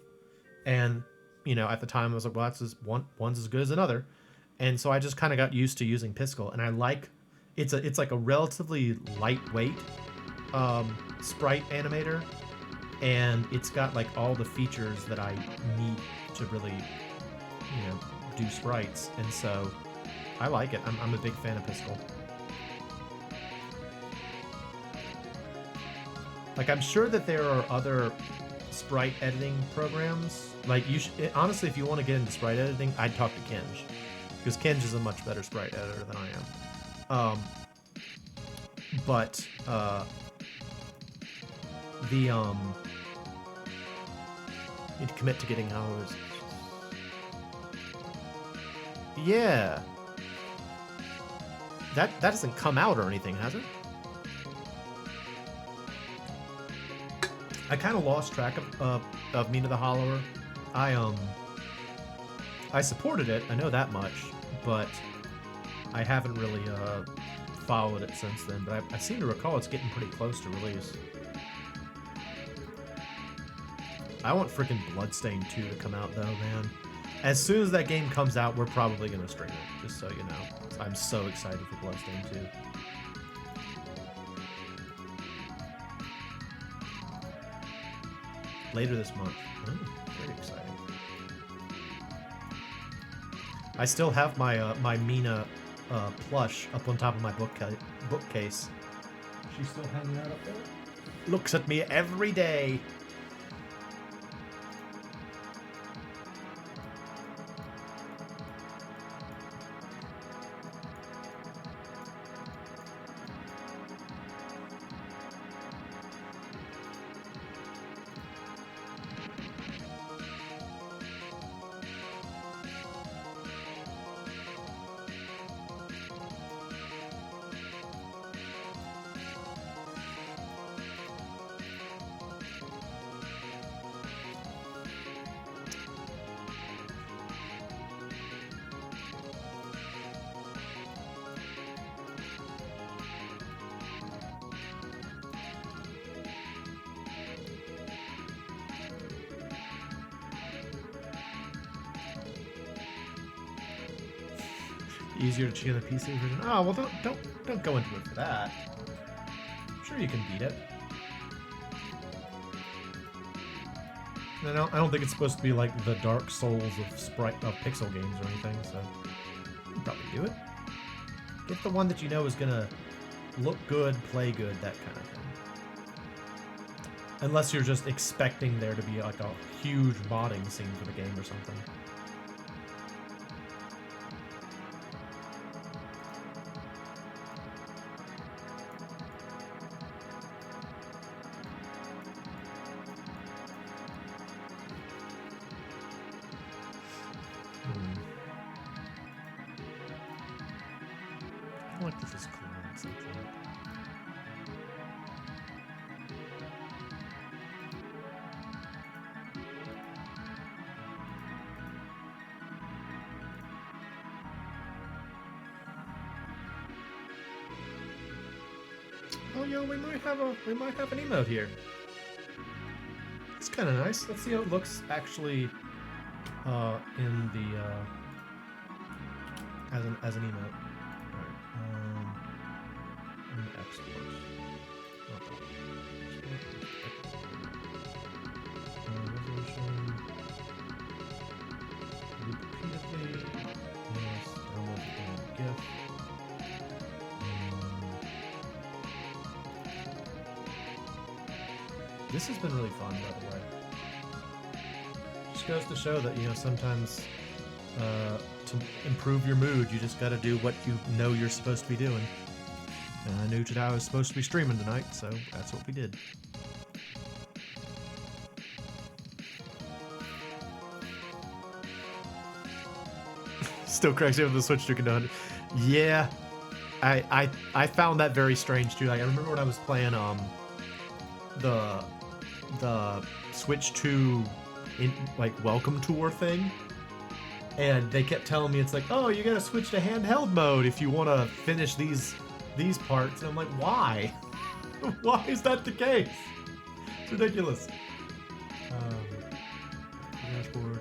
And, you know, at the time I was like, well, that's one's as good as another. And so I just kind of got used to using Piskel. And I like, it's like a relatively lightweight sprite animator. And it's got like all the features that I need to really, you know, do sprites. And so I like it. I'm a big fan of Piskel. Like, I'm sure that there are other sprite editing programs. Like, you should, honestly, if you want to get into sprite editing, I'd talk to Kenj, because Kenj is a much better sprite editor than I am. But you need to commit to getting hours. Yeah. That doesn't come out or anything, has it? I kind of lost track of Mina the Hollower. I supported it, I know that much, but I haven't really followed it since then. But I seem to recall it's getting pretty close to release. I want freaking Bloodstained 2 to come out though, man. As soon as that game comes out, we're probably gonna stream it, just so you know. I'm so excited for Bloodstained 2. Later this month. Oh, very exciting. I still have my my Mina plush up on top of my bookcase. She's still hanging out up there. Looks at me every day. Easier to cheat on the PC version. Oh well, don't go into it for that. I'm sure you can beat it. I don't think it's supposed to be like the Dark Souls of pixel games or anything, so you can probably do it. Get the one that you know is gonna look good, play good, that kind of thing. Unless you're just expecting there to be like a huge modding scene for the game or something. I feel like this is cool and something. Oh, yo, we might have an emote here. It's kind of nice. Let's see how it looks actually in the as an emote. Export. Resolution. Repeatedly. Yes. Download the GIF. This has been really fun, by the way. Just goes to show that, you know, sometimes to improve your mood, you just got to do what you know you're supposed to be doing. And I knew today I was supposed to be streaming tonight, so that's what we did. Still cracks me with the Switch to condone. Yeah, I found that very strange too. Like I remember when I was playing the Switch 2 in like welcome tour thing, and they kept telling me it's like, oh, you gotta switch to handheld mode if you want to finish these parts, and I'm like, why? Why is that the case? It's ridiculous. Dashboard.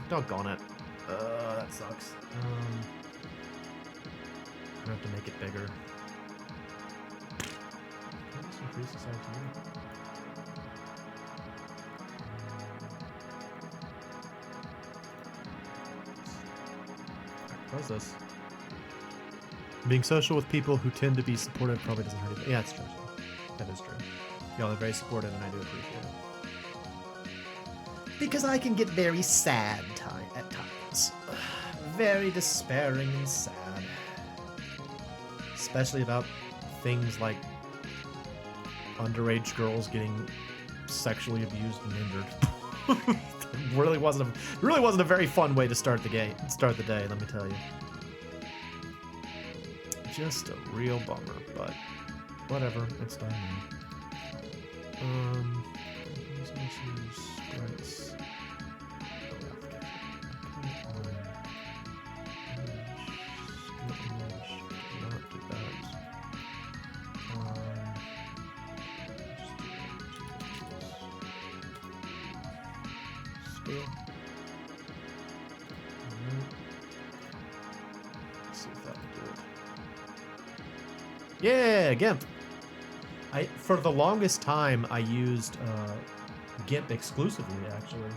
Doggone it. That sucks. I'm gonna have to make it bigger. Can I just increase the size here? How's this? Being social with people who tend to be supportive probably doesn't hurt anything. Yeah, it's true. That is true. Y'all are very supportive, and I do appreciate it. Because I can get very sad at times. very despairing and sad. Especially about things like underage girls getting sexually abused and injured. really wasn't a very fun way to start the day, let me tell you. Just a real bummer, but whatever, it's done now. Sprites. Yeah, GIMP. For the longest time, I used GIMP exclusively, actually.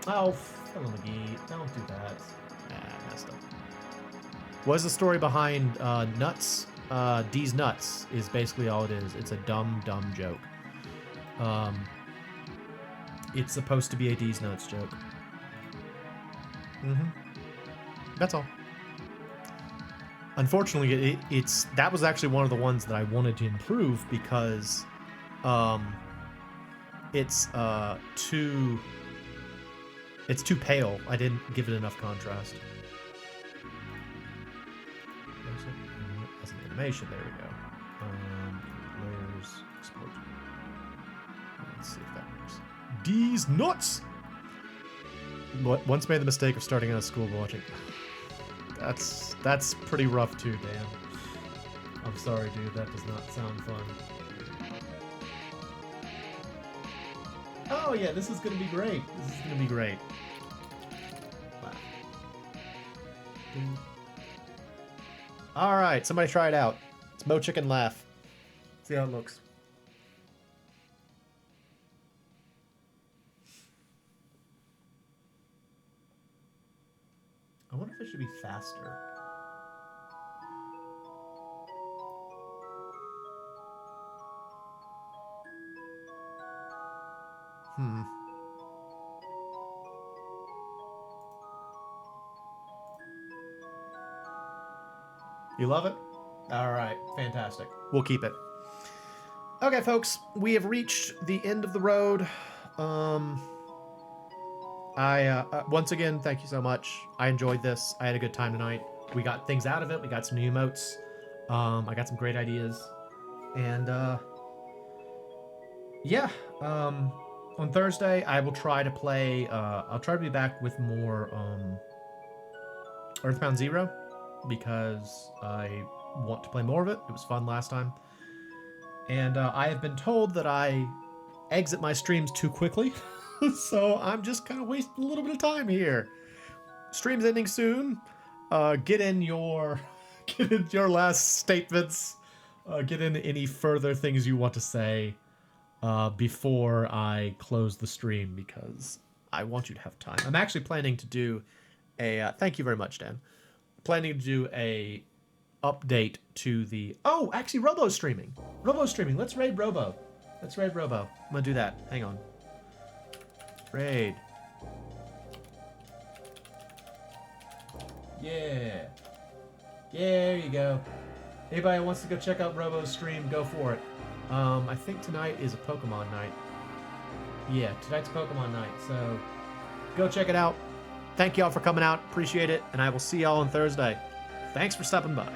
Oh, Phil McGee, don't do that. Messed up. What's the story behind Nuts? D's Nuts is basically all it is. It's a dumb joke. It's supposed to be a D's Nuts joke. That's all. Unfortunately, that was actually one of the ones that I wanted to improve because it's too pale. I didn't give it enough contrast. As an animation, there we go. Layers, export. Let's see if that works. D's Nuts! Once made the mistake of starting out of school watching. That's pretty rough too, Dan. I'm sorry, dude. That does not sound fun. Oh yeah, this is gonna be great. This is gonna be great. Wow. All right, somebody try it out. It's MoeChicken laugh. See how it looks. I wonder if it should be faster. You love it? All right, fantastic. We'll keep it. Okay, folks, we have reached the end of the road. Once again, thank you so much. I enjoyed this. I had a good time tonight. We got things out of it. We got some new emotes. I got some great ideas. And, yeah. On Thursday, I will try to play, I'll try to be back with more, Earthbound Zero, because I want to play more of it. It was fun last time. And, I have been told that I exit my streams too quickly. So I'm just kind of wasting a little bit of time here. Stream's ending soon. Get in your last statements. Get in any further things you want to say before I close the stream, because I want you to have time. I'm actually planning to do a thank you very much, Dan. Planning to do a update to the actually Robo's streaming. Let's raid Robo. I'm gonna do that. Hang on. Raid. Yeah. There you go. Anybody who wants to go check out Robo's stream, go for it. I think tonight is a Pokemon night. Yeah, tonight's Pokemon night, so go check it out. Thank y'all for coming out. Appreciate it, and I will see y'all on Thursday. Thanks for stopping by.